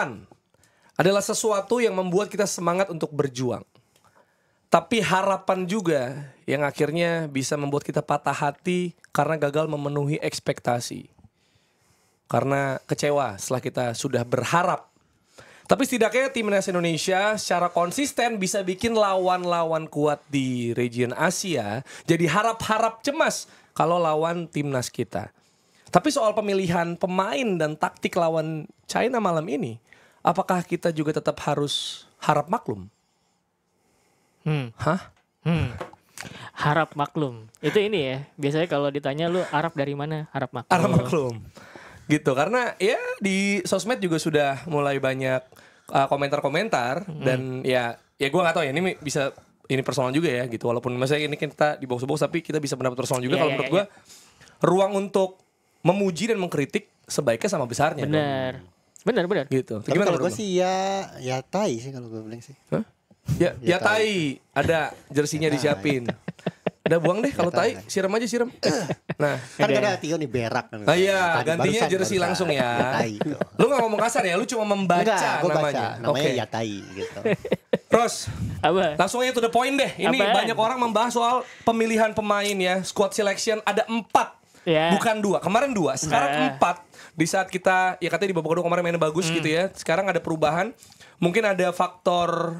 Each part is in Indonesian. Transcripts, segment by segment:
harapan adalah sesuatu yang membuat kita semangat untuk berjuang. Tapi harapan juga yang akhirnya bisa membuat kita patah hati karena gagal memenuhi ekspektasi. Karena kecewa setelah kita sudah berharap. Tapi setidaknya Timnas Indonesia secara konsisten bisa bikin lawan-lawan kuat di region Asia jadi harap-harap cemas kalau lawan timnas kita. Tapi soal pemilihan pemain dan taktik lawan China malam ini, apakah kita juga tetap harus harap maklum? Harap maklum. Itu ini ya. Biasanya kalau ditanya lu Arab dari mana? Harap maklum. Harap maklum. Gitu, karena ya di sosmed juga sudah mulai banyak komentar-komentar dan ya gue nggak tahu ya ini bisa ini personal juga ya gitu, walaupun misalnya ini kita di box tapi kita bisa pendapat personal juga. Kalau menurut gue ruang untuk memuji dan mengkritik sebaiknya sama besarnya. Benar gitu. Tapi kalau gue sih ya tai sih kalau gue bilang sih. Hah? Ya tai ada jersinya disiapin. Udah buang deh kalau tai, siram aja. Nah, kan ada Tio nih berak kan. Ah iya, gantinya jersey langsung ya. Lu gak ngomong kasar ya, lu cuma membaca namanya. Namanya ya tai gitu. Ros, langsung aja to the point deh. Ini banyak orang membahas soal pemilihan pemain ya, squad selection ada 4. Bukan 2. Kemarin 2, sekarang 4. Di saat kita ya katanya di babak kedua kemarin mainnya bagus gitu ya. Sekarang ada perubahan. Mungkin ada faktor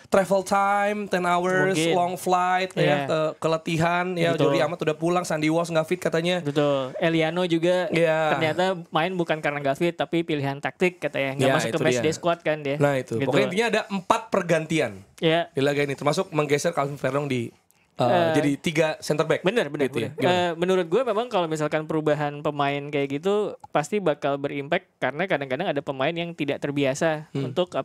travel time 10 hours mungkin. Long flight ya keletihan ya. Jordi Amat udah pulang, Sandy Walsh nggak fit katanya. Betul. Eliano juga ternyata main bukan karena nggak fit tapi pilihan taktik katanya nggak masuk ke matchday squad kan dia. Nah itu. Gitu. Pokoknya intinya ada 4 pergantian di laga ini, termasuk menggeser Calvin Verdong di jadi 3 center back. Bener. Gitu ya. Menurut gue memang kalau misalkan perubahan pemain kayak gitu pasti bakal berimpact karena kadang-kadang ada pemain yang tidak terbiasa untuk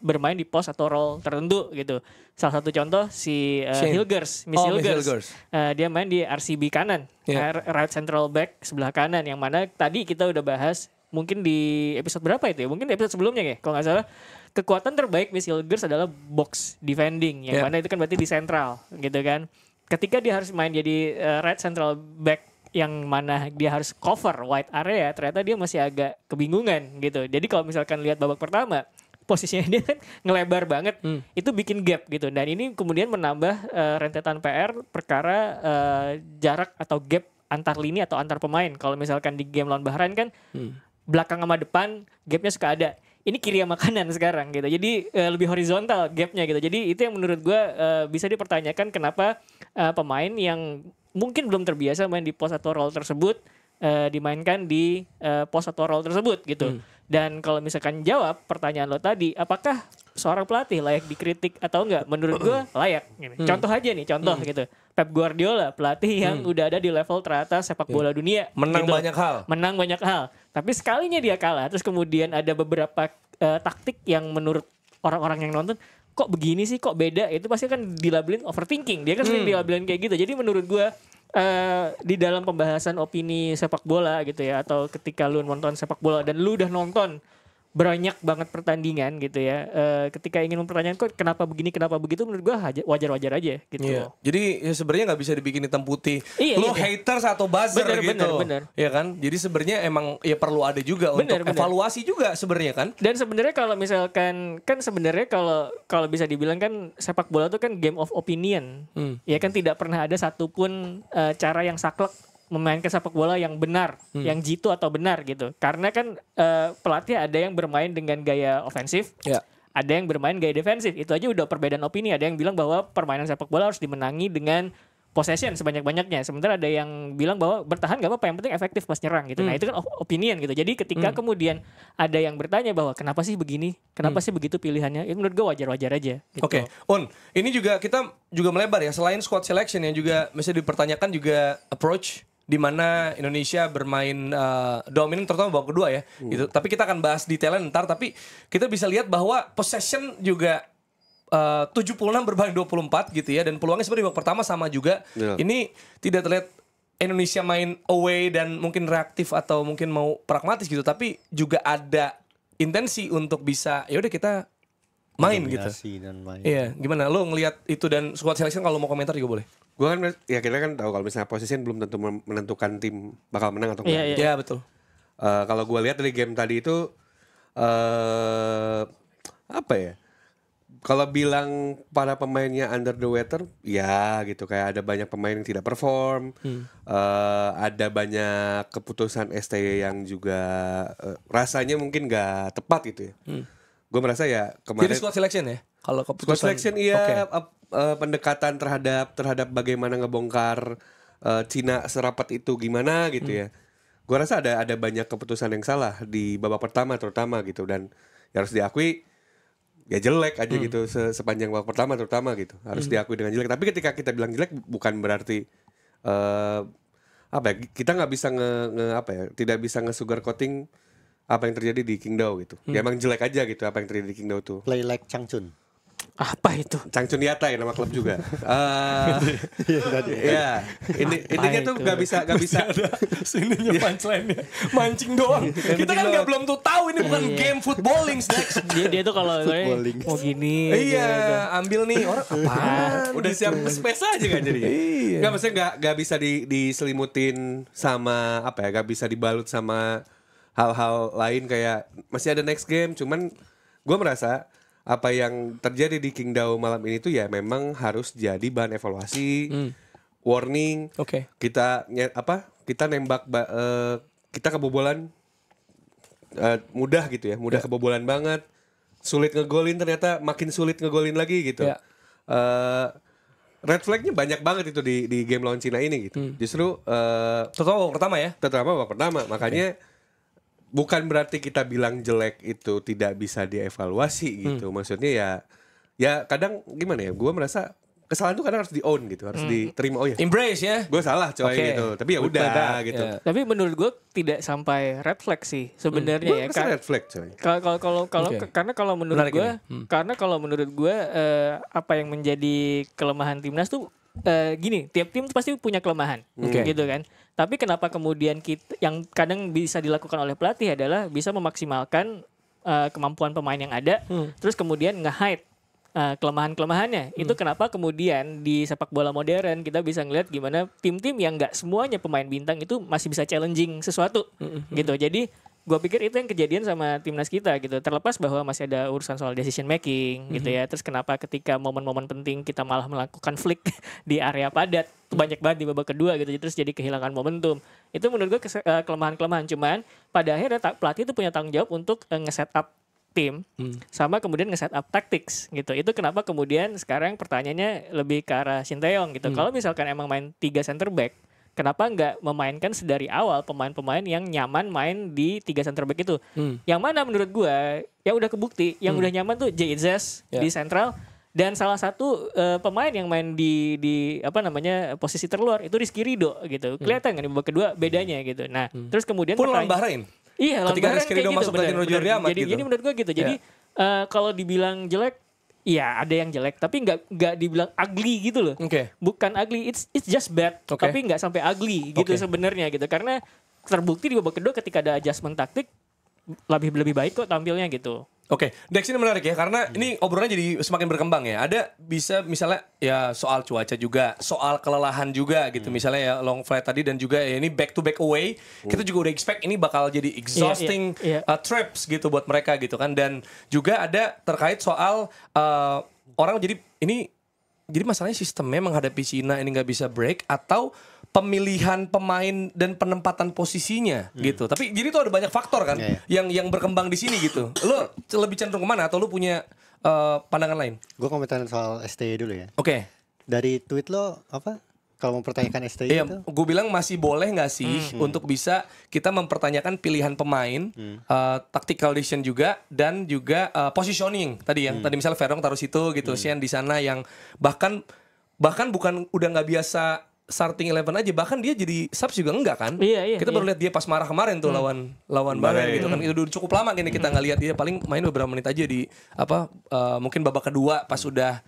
bermain di pos atau role tertentu gitu. Salah satu contoh si Hilgers, Hilgers. Dia main di RCB kanan, right central back sebelah kanan, yang mana tadi kita udah bahas mungkin di episode berapa itu ya? Mungkin di episode sebelumnya ya, kalau nggak salah. Kekuatan terbaik Miss Hilgers adalah box defending, yang mana itu kan berarti di sentral gitu kan. Ketika dia harus main jadi right central back yang mana dia harus cover wide area, ternyata dia masih agak kebingungan gitu. Jadi kalau misalkan lihat babak pertama, posisinya dia kan ngelebar banget, itu bikin gap gitu. Dan ini kemudian menambah rentetan PR perkara jarak atau gap antar lini atau antar pemain. Kalau misalkan di game lawan Bahrain kan belakang sama depan gapnya suka ada. Ini kiri sama kanan sekarang gitu. Jadi lebih horizontal gapnya gitu. Jadi itu yang menurut gue bisa dipertanyakan kenapa pemain yang mungkin belum terbiasa main di pos atau role tersebut dimainkan di pos atau role tersebut gitu. Dan kalau misalkan jawab pertanyaan lo tadi, apakah seorang pelatih layak dikritik atau enggak? Menurut gue layak. Contoh aja nih, gitu. Pep Guardiola, pelatih yang udah ada di level teratas sepak bola dunia. Menang gitu. banyak hal. Tapi sekalinya dia kalah, terus kemudian ada beberapa taktik yang menurut orang-orang yang nonton, kok begini sih, kok beda, itu pasti kan dilabelin overthinking. Dia kan sering dilabelin kayak gitu. Jadi menurut gue di dalam pembahasan opini sepak bola gitu ya, atau ketika lu nonton sepak bola dan lu udah nonton banyak banget pertandingan gitu ya, ketika ingin mempertanyakan kok kenapa begini kenapa begitu, menurut gue wajar-wajar aja gitu. Jadi ya sebenarnya nggak bisa dibikin hitam putih. Lo haters atau buzzer gitu. Bener. Ya kan. Jadi sebenarnya emang ya perlu ada juga untuk evaluasi juga sebenarnya kan. Dan sebenarnya kalau misalkan kan sebenarnya kalau bisa dibilang kan sepak bola itu kan game of opinion. Ya kan tidak pernah ada satupun cara yang saklek memainkan sepak bola yang benar, yang jitu atau benar gitu. Karena kan pelatih ada yang bermain dengan gaya ofensif, ada yang bermain gaya defensif. Itu aja udah perbedaan opini. Ada yang bilang bahwa permainan sepak bola harus dimenangi dengan possession sebanyak-banyaknya. Sementara ada yang bilang bahwa bertahan gak apa-apa, yang penting efektif pas nyerang gitu. Nah itu kan opinion gitu. Jadi ketika kemudian ada yang bertanya bahwa kenapa sih begini, kenapa sih begitu pilihannya, itu menurut gue wajar-wajar aja gitu. Oke. Ini juga kita juga melebar ya. Selain squad selection yang juga mesti dipertanyakan juga approach di mana Indonesia bermain dominan terutama babak kedua ya. Gitu. Tapi kita akan bahas detailnya ntar, tapi kita bisa lihat bahwa possession juga 76 berbanding 24 gitu ya, dan peluangnya sebenarnya babak pertama sama juga. Ini tidak terlihat Indonesia main away dan mungkin reaktif atau mungkin mau pragmatis gitu, tapi juga ada intensi untuk bisa ya udah kita main gitu. Iya, gimana lo ngelihat itu dan squad selection? Kalau mau komentar juga boleh. Gue kan ya kita kan tahu kalau misalnya position belum tentu menentukan tim bakal menang atau enggak. Iya betul. Kalau gue lihat dari game tadi itu apa ya? Kalau bilang para pemainnya under the weather, ya gitu, kayak ada banyak pemain yang tidak perform, ada banyak keputusan STY yang juga rasanya mungkin nggak tepat gitu ya. Gue merasa ya kemarin. Jadi squad selection ya? Kalau Squad keputusan selection iya, pendekatan terhadap bagaimana ngebongkar Cina serapat itu gimana gitu ya. Gue rasa ada banyak keputusan yang salah di babak pertama terutama gitu, dan ya harus diakui ya jelek aja gitu sepanjang babak pertama terutama gitu, harus diakui dengan jelek. Tapi ketika kita bilang jelek bukan berarti apa ya, kita nggak bisa tidak bisa nge-sugar coating apa yang terjadi di Qingdao gitu. Ya emang jelek aja gitu apa yang terjadi di Qingdao tuh. Play like Changchun. Apa itu? Changchun Yatai nama klub juga. Ya, intinya tuh nggak bisa. Sininya punchline-nya mancing doang. Kita kan nggak belum tuh tahu ini bukan game footballing. Dia tuh kalau mau gini. Iya, ambil nih orang apaan? Udah siap space aja kan jadinya. Iya. Nggak, maksudnya nggak bisa diselimutin sama apa ya? Nggak bisa dibalut sama hal-hal lain kayak masih ada next game. Cuman gue merasa apa yang terjadi di Qingdao malam ini tuh ya memang harus jadi bahan evaluasi, warning. Oke. Kita nembak kita kebobolan mudah gitu ya, mudah kebobolan banget, sulit ngegolin, ternyata makin sulit ngegolin lagi gitu. Ya. Red flagnya banyak banget itu di game lawan Cina ini gitu. Justru Terutama babak pertama ya. terutama babak pertama, makanya bukan berarti kita bilang jelek itu tidak bisa dievaluasi gitu. Maksudnya ya kadang gimana ya? Gue merasa kesalahan tuh kadang harus di-own gitu, harus diterima. Oh ya, Embrace ya. gue salah coy gitu. Tapi ya udah gitu. Ya. Tapi menurut gue tidak sampai red flag sih sebenarnya Gue ya. merasa red flag coy. Karena kalau menurut Menarik gue, ini. apa yang menjadi kelemahan timnas tuh gini, tiap tim tuh pasti punya kelemahan, gitu kan. Tapi kenapa kemudian kita yang kadang bisa dilakukan oleh pelatih adalah bisa memaksimalkan kemampuan pemain yang ada, terus kemudian nge-hide kelemahan-kelemahannya. Itu kenapa kemudian di sepak bola modern kita bisa ngeliat gimana tim-tim yang nggak semuanya pemain bintang itu masih bisa challenging sesuatu, gitu. Jadi gue pikir itu yang kejadian sama timnas kita gitu. Terlepas bahwa masih ada urusan soal decision making gitu ya. Terus kenapa ketika momen-momen penting kita malah melakukan flick di area padat itu banyak banget di babak kedua gitu. Terus jadi kehilangan momentum. Itu menurut gue kelemahan-kelemahan. Cuman pada akhirnya pelatih itu punya tanggung jawab untuk nge-set up tim sama kemudian nge-set up tactics gitu. Itu kenapa kemudian sekarang pertanyaannya lebih ke arah Sinteyong gitu. Kalau misalkan emang main 3 center back, kenapa nggak memainkan sedari awal pemain-pemain yang nyaman main di 3 center back itu? Yang mana menurut gue ya udah kebukti, yang udah nyaman tuh JZ di sentral, dan salah satu pemain yang main di posisi terluar itu Rizky Ridho gitu. Kelihatan kan di babak kedua bedanya gitu. Nah, terus kemudian Pun lawan Bahrain. Iya, ketika Bahrain Rizky kayak Ridho gitu, masuk bener, gantiin Roger bener. Diamat Jadi gitu. menurut gue gitu. Jadi kalau dibilang jelek, iya ada yang jelek, tapi nggak dibilang ugly gitu loh. Oke. Bukan ugly, it's just bad, tapi nggak sampai ugly gitu sebenarnya gitu. Karena terbukti di babak kedua ketika ada adjustment taktik lebih baik kok tampilnya gitu. Oke, Dex ini menarik ya karena ini obrolannya jadi semakin berkembang ya. Ada bisa misalnya ya soal cuaca juga, soal kelelahan juga gitu. Misalnya ya long flight tadi dan juga ya ini back to back away. Kita juga udah expect ini bakal jadi exhausting trips gitu buat mereka gitu kan. Dan juga ada terkait soal orang jadi masalahnya sistemnya menghadapi Cina ini nggak bisa break atau pemilihan pemain dan penempatan posisinya gitu. Tapi jadi itu ada banyak faktor kan yang berkembang di sini gitu. Lo lebih cenderung kemana atau lo punya pandangan lain? Gue komentarin soal STY dulu ya. Oke. Dari tweet lo apa? Kalau mempertanyakan STY Iya, itu? gue bilang masih boleh nggak sih untuk bisa kita mempertanyakan pilihan pemain, tactical decision juga dan juga positioning tadi yang tadi misalnya Verong taruh situ gitu, Sian di sana yang bahkan bukan udah nggak biasa starting 11 aja, bahkan dia jadi subs juga enggak kan? Iya. Kita baru lihat dia pas marah kemarin tuh lawan Bahrain gitu kan. Itu udah cukup lama gini kita nggak lihat dia, paling main beberapa menit aja di mungkin babak kedua pas udah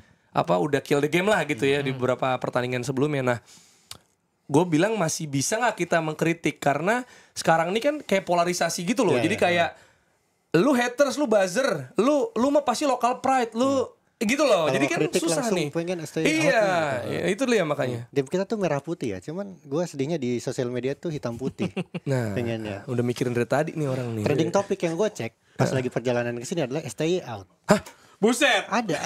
kill the game lah gitu ya di beberapa pertandingan sebelumnya. Nah, gue bilang masih bisa nggak kita mengkritik karena sekarang ini kan kayak polarisasi gitu loh. Jadi kayak lu haters, lu buzzer, lu mah pasti local pride, lu gitu loh. Kalau Jadi kan kritik susah langsung nih. pengen stay out Iya, nih. ya, itu dia makanya. Tim kita tuh merah putih ya, cuman gue sedihnya di sosial media tuh hitam putih. Nah, Pengennya. udah mikirin dari tadi nih orang nih. Trending topik yang gue cek pas lagi perjalanan ke sini adalah stay out. Hah? Buset. Ada.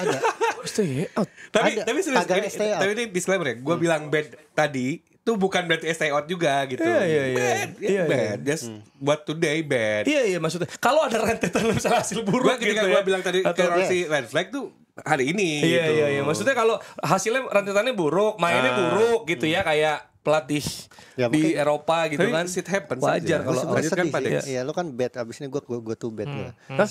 Stay out. Ada, Tapi serius tagar ini, stay out. tapi ini disclaimer ya. Gue bilang bad tadi itu bukan berarti stay out juga gitu. Iya. Bad, Iya, bad. Just buat today bad. Iya maksudnya. Kalau ada rentetan misalnya hasil buruk Gua ketika gitu gue ya. bilang tadi Atau- ke si red flag tuh hari ini. Iya gitu. iya. Maksudnya kalau hasilnya rentetannya buruk, mainnya buruk gitu ya kayak pelatih Ya, di mungkin- Eropa gitu Tapi kan. it happens Wajar aja. kalau Gue lanjutkan, sedih Pak sih. Dex. Iya, lo kan bad abis ini gue tuh bad gue. Oh,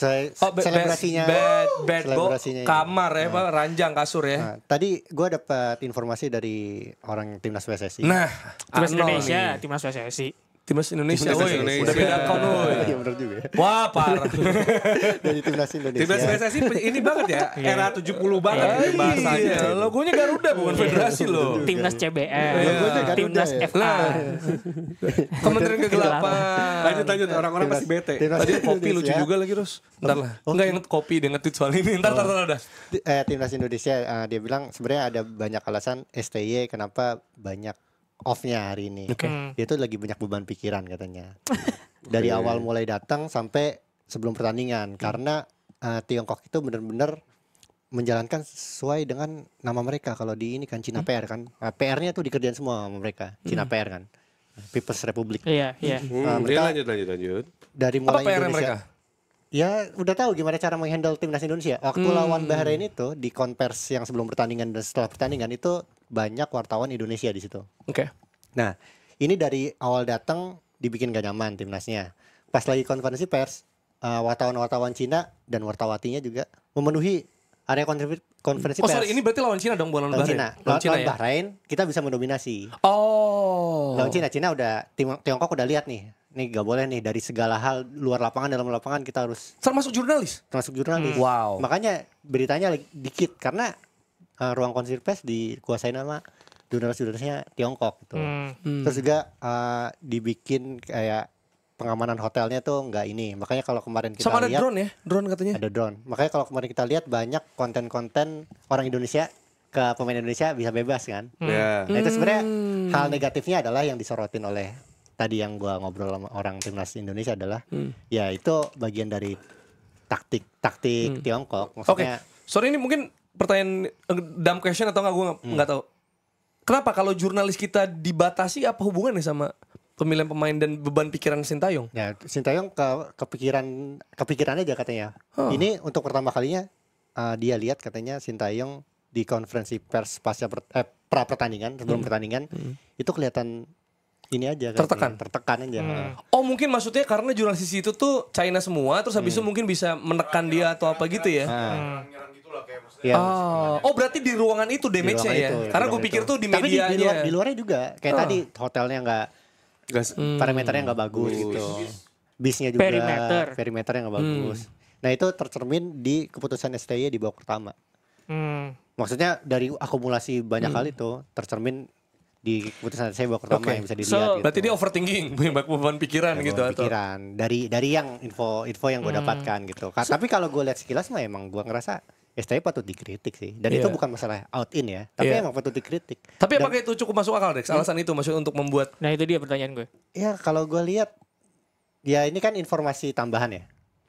Selebrasinya. bad bo, selebrasinya ini. kamar ya, Pak, ranjang kasur ya. Nah, tadi gue dapat informasi dari orang timnas PSSI. Nah, Timnas Arnold Indonesia, nih. timnas PSSI. Timnas Indonesia, Timnas woi, Indonesia. udah beda akun woi. Iya benar juga ya. Wah, parah. Dari timnas Indonesia. Timnas PSSI ini banget ya. Era 70 banget gitu bahasanya. Iya, logonya Garuda bukan federasi loh. Timnas CBR, Logonya Garuda timnas ya. FA. Lah, Kementerian Kegelapan. Lanjut orang-orang masih bete. Timnas Tadi kopi lucu Indonesia. juga lagi, Ros. Ntar lah. Enggak inget kopi, dia nge-tweet soal ini. Ntar udah. Timnas Indonesia dia bilang sebenarnya ada banyak alasan STY kenapa banyak off-nya hari ini. Dia tuh lagi banyak beban pikiran katanya. Dari awal mulai datang sampai sebelum pertandingan karena Tiongkok itu benar-benar menjalankan sesuai dengan nama mereka. Kalau di ini kan Cina PR kan. PR-nya tuh dikerjain semua sama mereka. Cina PR kan. People's Republic. Iya, iya. mereka- Lanjut. Dari Apa mulai PR Indonesia. mereka? Ya udah tahu gimana cara menghandle timnas Indonesia. Waktu lawan Bahrain itu di konvers yang sebelum pertandingan dan setelah pertandingan itu banyak wartawan Indonesia di situ. Oke. Nah, ini dari awal datang dibikin gak nyaman timnasnya. Pas lagi konferensi pers, wartawan-wartawan Cina dan wartawatinya juga memenuhi area konferensi Oh pers. sorry, ini berarti lawan Cina dong, bukan lawan lawan Bahrain. Cina. Lawan Cina Lawan ya. Bahrain kita bisa mendominasi. Oh. Lawan Cina udah Tiongkok udah lihat nih. Nih gak boleh nih dari segala hal luar lapangan dalam lapangan kita harus Termasuk jurnalis. termasuk jurnalis. Wow. Makanya beritanya dikit karena ruang konferensi pers dikuasain sama jurnalis-jurnalisnya Tiongkok gitu. Terus juga dibikin kayak pengamanan hotelnya tuh nggak ini. Makanya kalau kemarin kita Sama ada lihat drone ya, drone katanya. ada drone. Makanya kalau kemarin kita lihat banyak konten-konten orang Indonesia ke pemain Indonesia bisa bebas kan. Ya. Nah, itu sebenarnya hal negatifnya adalah yang disorotin oleh tadi yang gua ngobrol sama orang timnas Indonesia adalah ya itu bagian dari taktik Tiongkok. Oke. Maksudnya Sorry ini mungkin pertanyaan dumb question atau enggak, gue nggak tahu. Kenapa kalau jurnalis kita dibatasi, apa hubungannya sama pemilihan pemain dan beban pikiran Sintayong? ya Sintayong kepikiran aja katanya. Ini untuk pertama kalinya dia lihat katanya Sintayong di konferensi pers pasca pra pertandingan sebelum pertandingan itu kelihatan ini aja katanya, tertekan aja. Oh mungkin maksudnya karena jurnalis itu tuh China semua, terus habis itu mungkin bisa menekan dia atau apa gitu ya? Ya, Oh berarti di ruangan itu di damage-nya ruangan ya? itu, Karena di gue ruangan pikir itu. tuh di Tapi medianya. di luarnya juga kayak tadi hotelnya nggak Gas. parameternya nggak bagus gitu. Bisnya juga perimeternya nggak bagus. Nah itu tercermin di keputusan STY di babak pertama. Maksudnya dari akumulasi banyak hal itu tercermin di keputusan STY babak pertama Oke. yang bisa dilihat. So, gitu. Berarti dia overthinking, banyak beban pikiran Ya, gitu beban atau? pikiran dari yang info yang gue dapatkan gitu. Tapi kalau gue lihat sekilas mah emang gue ngerasa STY patut dikritik sih. Dan itu Iya. bukan masalah out in ya, tapi Iya. emang patut dikritik. Tapi Dan- apakah itu cukup masuk akal Dex? Alasan itu maksudnya untuk membuat Nah, itu dia pertanyaan gue. Ya kalau gue lihat ya ini kan informasi tambahan ya.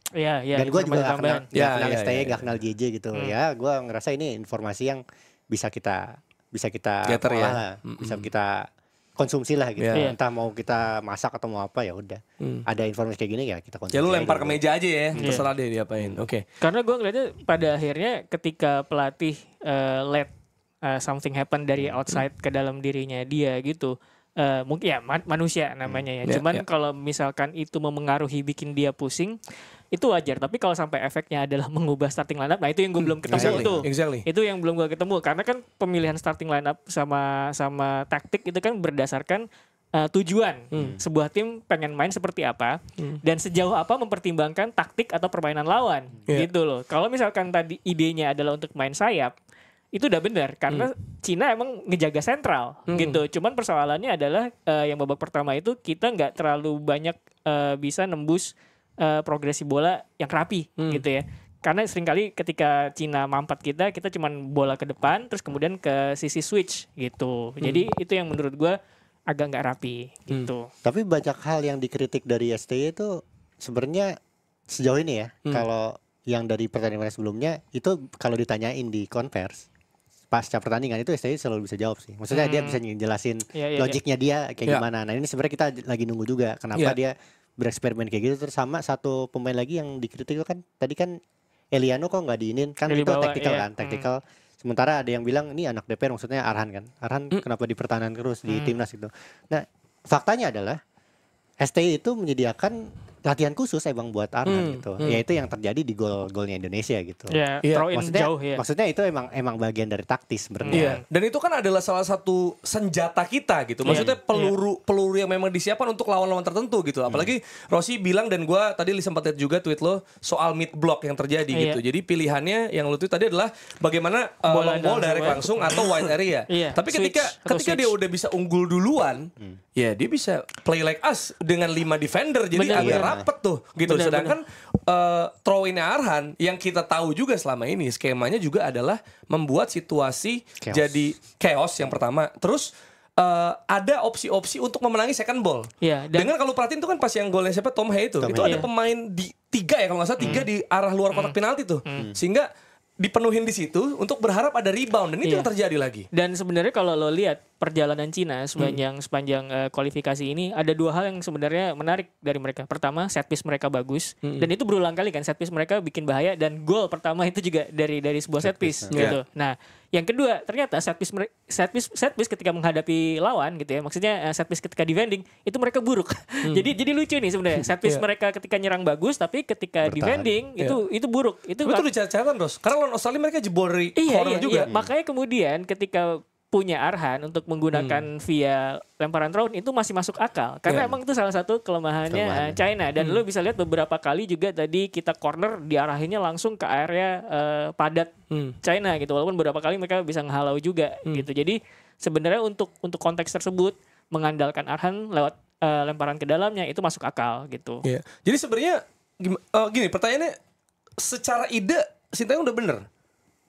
Iya, iya. Dan gue juga informasi gak kenal, tambahan. Ya, gak kenal ya, STY, ya, gak kenal JJ gitu. Ya gue ngerasa ini informasi yang bisa kita Gather ya. olah lah, bisa kita konsumsi lah gitu. Ya. Entah mau kita masak atau mau apa ya udah. Ada informasi kayak gini ya kita konsumsi. ya lu aja lempar ke gitu. meja aja ya, terserah deh diapain. Oke. Karena gue ngeliatnya pada akhirnya ketika pelatih let something happen dari outside ke dalam dirinya dia gitu. Mungkin ya manusia namanya ya. Ya, Cuman ya. kalau misalkan itu memengaruhi bikin dia pusing, itu wajar. Tapi kalau sampai efeknya adalah mengubah starting lineup, nah itu yang gue belum ketemu tuh. Exactly. Itu yang belum gue ketemu karena kan pemilihan starting lineup sama taktik itu kan berdasarkan tujuan sebuah tim pengen main seperti apa dan sejauh apa mempertimbangkan taktik atau permainan lawan gitu loh. Kalau misalkan tadi idenya adalah untuk main sayap, itu udah benar karena Cina emang ngejaga sentral gitu. Cuman persoalannya adalah yang babak pertama itu kita nggak terlalu banyak bisa nembus progresi bola yang rapi gitu ya. karena seringkali ketika Cina mampat kita cuman bola ke depan terus kemudian ke sisi switch gitu. Jadi itu yang menurut gue agak nggak rapi gitu. Tapi banyak hal yang dikritik dari STY itu sebenarnya sejauh ini ya, kalau yang dari pertandingan sebelumnya itu kalau ditanyain di konvers pasca pertandingan itu STY selalu bisa jawab sih. Maksudnya dia bisa ngejelasin logiknya dia kayak gimana. Nah ini sebenarnya kita lagi nunggu juga kenapa dia bereksperimen kayak gitu. Terus sama satu pemain lagi yang dikritik itu kan tadi kan Eliano kok nggak diinin kan itu taktikal kan, taktikal. Sementara ada yang bilang ini anak DPR maksudnya Arhan kan. Arhan kenapa di pertahanan terus di timnas gitu. Nah faktanya adalah STY itu menyediakan latihan khusus emang buat Arhan gitu. Yaitu yang terjadi di golnya Indonesia gitu. Throw in Maksudnya, jauh ya. maksudnya itu emang bagian dari taktis sebenarnya. Dan itu kan adalah salah satu senjata kita gitu. Maksudnya peluru yang memang disiapkan untuk lawan-lawan tertentu gitu. Apalagi Rossi bilang dan gue tadi sempat lihat juga tweet lo soal mid block yang terjadi gitu. Jadi pilihannya yang lo tweet tadi adalah bagaimana long ball direct langsung atau wide area. Tapi ketika dia udah bisa unggul duluan, ya dia bisa play like us dengan 5 defender. Jadi agak rapet tuh gitu. Sedangkan throw in Arhan yang kita tahu juga selama ini skemanya juga adalah membuat situasi jadi chaos yang pertama. Terus ada opsi-opsi untuk memenangi second ball. Dengan kalau perhatiin tuh kan pas yang golnya siapa Tom Hay itu ada pemain di 3 ya kalau nggak salah 3 di arah luar kotak penalti tuh. Sehingga dipenuhin di situ untuk berharap ada rebound dan itu yang terjadi lagi. Dan sebenarnya kalau lo lihat perjalanan Cina sepanjang kualifikasi ini ada 2 hal yang sebenarnya menarik dari mereka. Pertama, set piece mereka bagus dan itu berulang kali kan set piece mereka bikin bahaya dan gol pertama itu juga dari sebuah set piece gitu. Nah, yang kedua ternyata set piece ketika menghadapi lawan gitu ya. Maksudnya set piece ketika defending itu mereka buruk. Jadi lucu nih sebenarnya. Set piece mereka ketika nyerang bagus tapi ketika defending itu buruk. Itu dicatat Ros. Karena lawan Australia mereka jebol dari corner juga. Makanya kemudian ketika punya Arhan untuk menggunakan via lemparan throw itu masih masuk akal karena emang itu salah satu kelemahannya China dan lo bisa lihat beberapa kali juga tadi kita corner diarahinnya langsung ke area padat China gitu walaupun beberapa kali mereka bisa ngehalau juga gitu. Jadi sebenarnya untuk konteks tersebut mengandalkan Arhan lewat lemparan ke dalamnya itu masuk akal gitu. Jadi sebenarnya gini pertanyaannya secara ide Sintayong udah bener.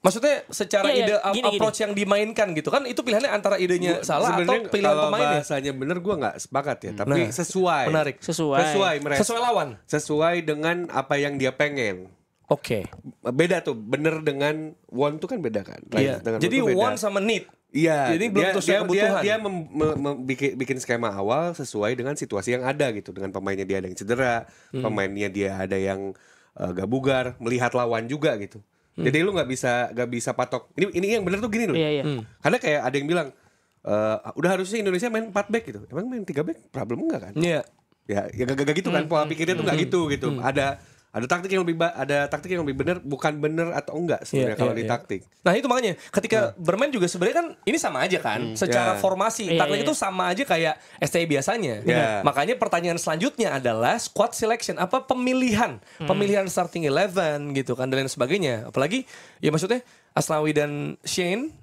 Maksudnya secara ide approach yang dimainkan gitu kan itu pilihannya antara idenya salah atau pilihan pemainnya. Kalau bahasanya bener gue nggak sepakat ya, tapi sesuai. Menarik. Sesuai lawan. Sesuai dengan apa yang dia pengen. Oke. Beda tuh, bener dengan want tuh kan beda kan. Jadi want sama need. Iya. Jadi belum tentu kebutuhan. Dia bikin skema awal sesuai dengan situasi yang ada gitu, dengan pemainnya dia ada yang cedera, pemainnya dia ada yang gak bugar, melihat lawan juga gitu. Jadi lu nggak bisa patok. Ini yang benar tuh gini loh. Karena kayak ada yang bilang udah harusnya Indonesia main 4 back gitu. Emang main 3 back problem enggak kan? Iya. Ya gak gitu kan. Pola pikirnya tuh nggak gitu. Ada taktik yang lebih benar, bukan benar atau enggak sebenarnya kalau di taktik. Nah itu makanya ketika bermain juga sebenarnya kan ini sama aja kan. Secara formasi taktik itu sama aja kayak STI biasanya. Makanya pertanyaan selanjutnya adalah squad selection, apa pemilihan starting 11 gitu kan dan lain sebagainya. Apalagi ya maksudnya Asnawi dan Shane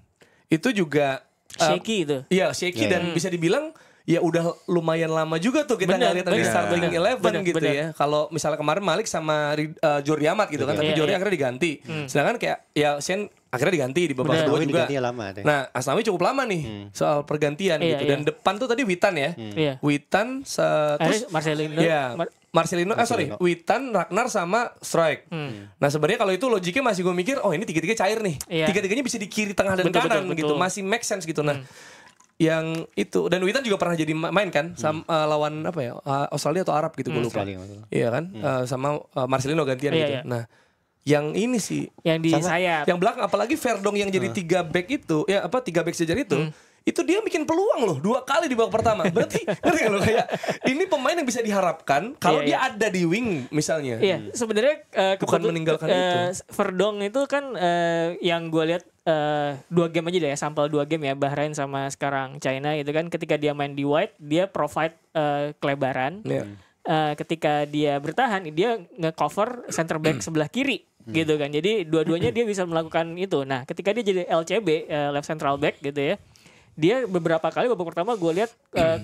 itu juga shaky itu. Iya shaky dan bisa dibilang ya udah lumayan lama juga tuh kita ngeliat dari starting 11 gitu ya. Kalau misalnya kemarin Malik sama Jordi Amat gitu kan, tapi Jordi akhirnya diganti. Sedangkan kayak ya Shane akhirnya diganti di babak kedua juga. Nah, Asnawi cukup lama nih soal pergantian gitu. Dan depan tuh tadi Witan ya. Witan terus Marcelino. Witan, Ragnar sama Strike. Nah sebenarnya kalau itu logiknya masih gue mikir, oh ini tiga-tiga cair nih. Tiga-tiganya bisa di kiri, tengah dan kanan gitu. Masih make sense gitu. Nah yang itu dan Witan juga pernah jadi main kan sama lawan apa ya Australia atau Arab gitu gue lupa. Iya kan sama Marcelino gantian gitu. Nah yang ini sih yang di sayap yang belakang apalagi Verdong yang jadi 3 back itu ya apa 3 back sejar itu dia bikin peluang loh 2 kali di babak pertama. Berarti ngerti lo kayak ini pemain yang bisa diharapkan kalau dia ada di wing misalnya. Iya, sebenarnya bukan meninggalkan itu. Verdong itu kan yang gue lihat 2 game aja deh ya, sampel 2 game ya Bahrain sama sekarang China itu kan ketika dia main di wide dia provide kelebaran. Ketika dia bertahan dia nge-cover center back sebelah kiri gitu kan. Jadi dua-duanya dia bisa melakukan itu. Nah, ketika dia jadi LCB left central back gitu ya. dia beberapa kali babak pertama gue lihat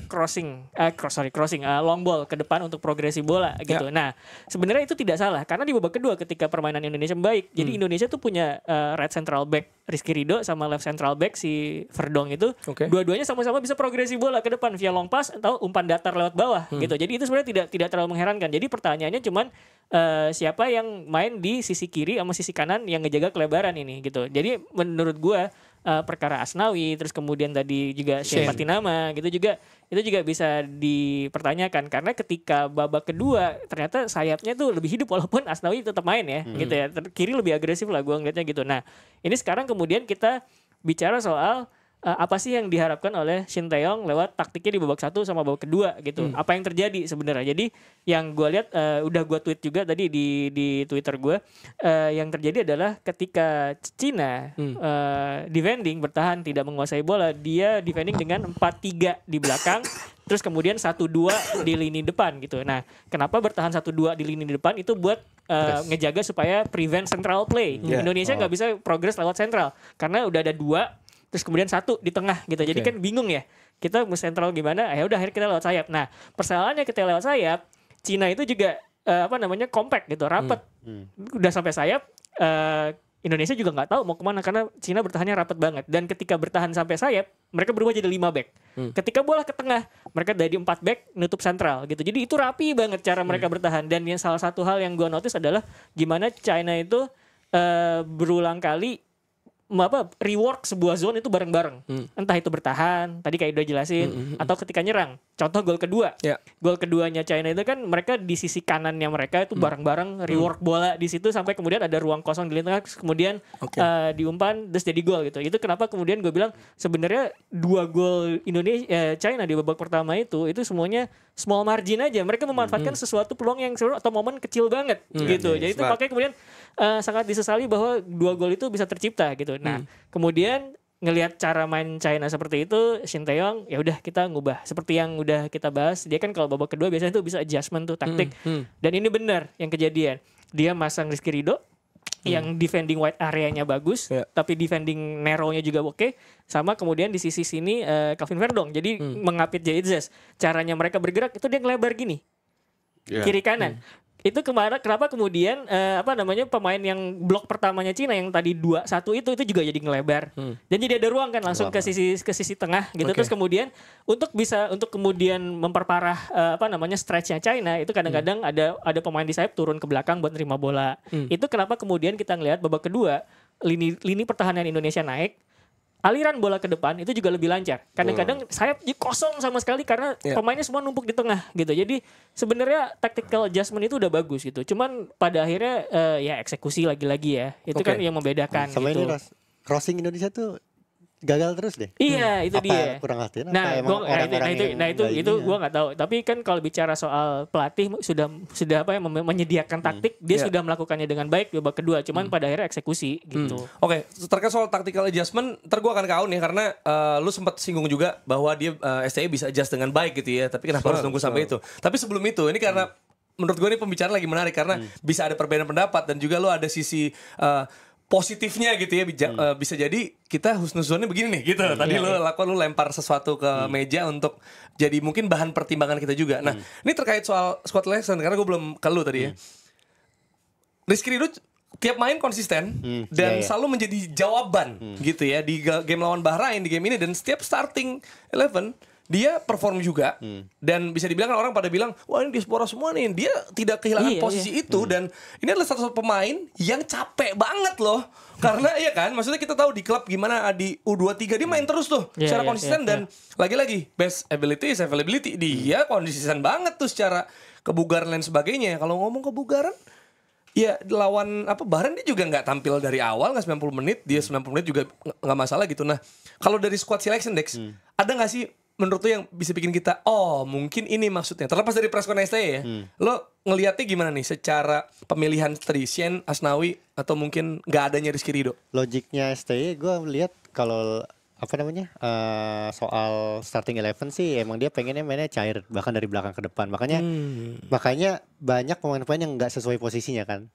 crossing long ball ke depan untuk progresi bola gitu. Nah sebenarnya itu tidak salah karena di babak kedua ketika permainan Indonesia baik, jadi Indonesia tuh punya right central back Rizky Ridho sama left central back si Verdong itu, dua-duanya sama-sama bisa progresi bola ke depan via long pass atau umpan datar lewat bawah gitu. Jadi itu sebenarnya tidak terlalu mengherankan. Jadi pertanyaannya cuman siapa yang main di sisi kiri sama sisi kanan yang ngejaga kelebaran ini gitu. Jadi menurut gue perkara Asnawi terus kemudian tadi juga Shane Patinama gitu juga itu juga bisa dipertanyakan karena ketika babak kedua ternyata sayapnya tuh lebih hidup walaupun Asnawi tetap main ya gitu ya, kiri lebih agresif lah gue ngeliatnya gitu. Nah ini sekarang kemudian kita bicara soal apa sih yang diharapkan oleh Shin Tae-yong lewat taktiknya di babak 1 sama babak kedua gitu. Apa yang terjadi sebenarnya? Jadi yang gue lihat udah gue tweet juga tadi di Twitter gue, yang terjadi adalah ketika Cina defending bertahan tidak menguasai bola, dia defending dengan 4-3 di belakang, terus kemudian 1-2 di lini depan gitu. Nah, kenapa bertahan 1-2 di lini depan itu buat ngejaga supaya prevent central play. Indonesia nggak bisa progress lewat central karena udah ada 2 terus kemudian 1 di tengah gitu. Jadi kan bingung ya. Kita mau sentral gimana? Ya udah akhirnya kita lewat sayap. Nah, persoalannya kita lewat sayap, Cina itu juga compact gitu, rapat. Udah sampai sayap, Indonesia juga nggak tahu mau kemana karena Cina bertahannya rapat banget. Dan ketika bertahan sampai sayap, mereka berubah jadi 5 back. Ketika bola ke tengah, mereka dari 4 back nutup sentral gitu. Jadi itu rapi banget cara mereka bertahan. Dan yang salah satu hal yang gue notice adalah gimana China itu berulang kali rework sebuah zone itu bareng-bareng. Entah itu bertahan, tadi kayak udah jelasin, atau ketika nyerang. Contoh gol kedua. Gol keduanya China itu kan mereka di sisi kanannya mereka itu bareng-bareng rework bola di situ sampai kemudian ada ruang kosong di lini tengah, kemudian diumpan terus jadi gol gitu. Itu kenapa kemudian gue bilang sebenarnya 2 gol Indonesia China di babak pertama itu semuanya small margin aja. Mereka memanfaatkan sesuatu peluang yang seru atau momen kecil banget gitu. Jadi itu makanya kemudian sangat disesali bahwa 2 gol itu bisa tercipta gitu. Nah, kemudian ngelihat cara main China seperti itu, Shin Tae-yong ya udah kita ngubah seperti yang udah kita bahas. Dia kan kalau babak kedua biasanya tuh bisa adjustment tuh taktik. Dan ini benar yang kejadian. Dia masang Rizky Ridho yang defending wide area-nya bagus, tapi defending narrow-nya juga oke. Sama kemudian di sisi sini Calvin Verdong. Jadi mengapit Jaitzes. Caranya mereka bergerak itu dia ngelebar gini. Kiri kanan. Itu kenapa kemudian pemain yang blok pertamanya Cina yang tadi 2-1 itu juga jadi ngelebar. Dan jadi ada ruang kan langsung ke sisi tengah gitu. Terus kemudian untuk kemudian memperparah stretch-nya China itu kadang-kadang ada pemain di sayap turun ke belakang buat nerima bola. Itu kenapa kemudian kita ngelihat babak kedua lini pertahanan Indonesia naik. Aliran bola ke depan itu juga lebih lancar. Kadang-kadang sayap kosong sama sekali karena pemainnya semua numpuk di tengah gitu. Jadi sebenarnya tactical adjustment itu udah bagus gitu. Cuman pada akhirnya ya eksekusi lagi-lagi ya. Itu kan yang membedakan sama gitu. Ini crossing Indonesia tuh gagal terus deh. Iya, itu dia. Kurang hati. Itu gua nggak tahu. Tapi kan kalau bicara soal pelatih sudah menyediakan taktik, dia sudah melakukannya dengan baik di babak kedua. Cuman pada akhirnya eksekusi gitu. Oke, terkait soal tactical adjustment, ntar gue akan ke Aun ya karena lu sempat singgung juga bahwa dia STI bisa adjust dengan baik gitu ya. Tapi kenapa harus tunggu sampai itu? Tapi sebelum itu, ini karena menurut gue ini pembicaraan lagi menarik karena bisa ada perbedaan pendapat dan juga lu ada sisi positifnya gitu ya, bisa jadi kita husnuzonnya begini nih gitu. Tadi lu lempar sesuatu ke meja untuk jadi mungkin bahan pertimbangan kita juga. Nah, ini terkait soal squad selection karena gue belum ke lu tadi ya. Rizky Ridho tiap main konsisten dan selalu menjadi jawaban gitu ya di game lawan Bahrain di game ini, dan setiap starting 11 dia perform juga dan bisa dibilang kan orang pada bilang wah ini diaspora semua nih, dia tidak kehilangan posisi itu dan ini adalah satu pemain yang capek banget loh karena ya kan maksudnya kita tahu di klub gimana di U23 dia main terus tuh secara konsisten dan lagi-lagi best ability is availability, dia konsisten banget tuh secara kebugaran dan sebagainya. Kalau ngomong kebugaran ya lawan Bahrain dia juga nggak tampil dari awal, nggak 90 menit, dia 90 menit juga nggak masalah gitu. Nah kalau dari squad selection Dex ada nggak sih menurut tuh yang bisa bikin kita mungkin ini maksudnya terlepas dari press conference ya lo ngelihatnya gimana nih secara pemilihan tadi Shen, Asnawi atau mungkin nggak adanya Rizky Ridho? Logiknya STY gue lihat kalau soal starting 11 sih emang dia pengennya mainnya cair bahkan dari belakang ke depan, makanya banyak pemain-pemain yang nggak sesuai posisinya kan.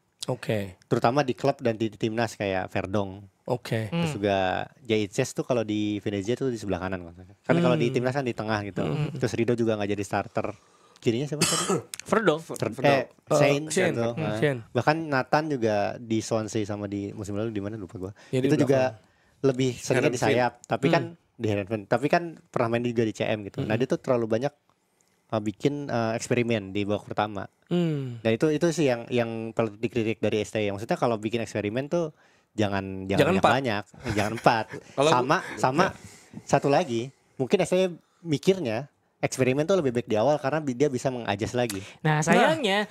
Terutama di klub dan di timnas kayak Verdong. Oke. Terus juga Jaitzes tuh kalau di Venezia tuh di sebelah kanan kan kalau di timnas kan di tengah gitu. Terus Rido juga nggak jadi starter. Kirinya siapa tadi? Verdong. Shane Shane. gitu. Shane. Bahkan Nathan juga di Swansea sama di musim lalu di mana lupa gua. Ya, di Itu belakang. juga lebih seringnya di Heerenveen. sayap, tapi kan di Heerenveen. Tapi kan pernah main juga di CM gitu. Nah, dia tuh terlalu banyak bikin eksperimen di babak pertama. Dan itu sih yang perlu dikritik dari STY. Maksudnya kalau bikin eksperimen tuh jangan Jangan banyak, jangan 4. Kalau sama satu lagi, mungkin STY mikirnya eksperimen tuh lebih baik di awal karena dia bisa mengadjust lagi. Nah sayangnya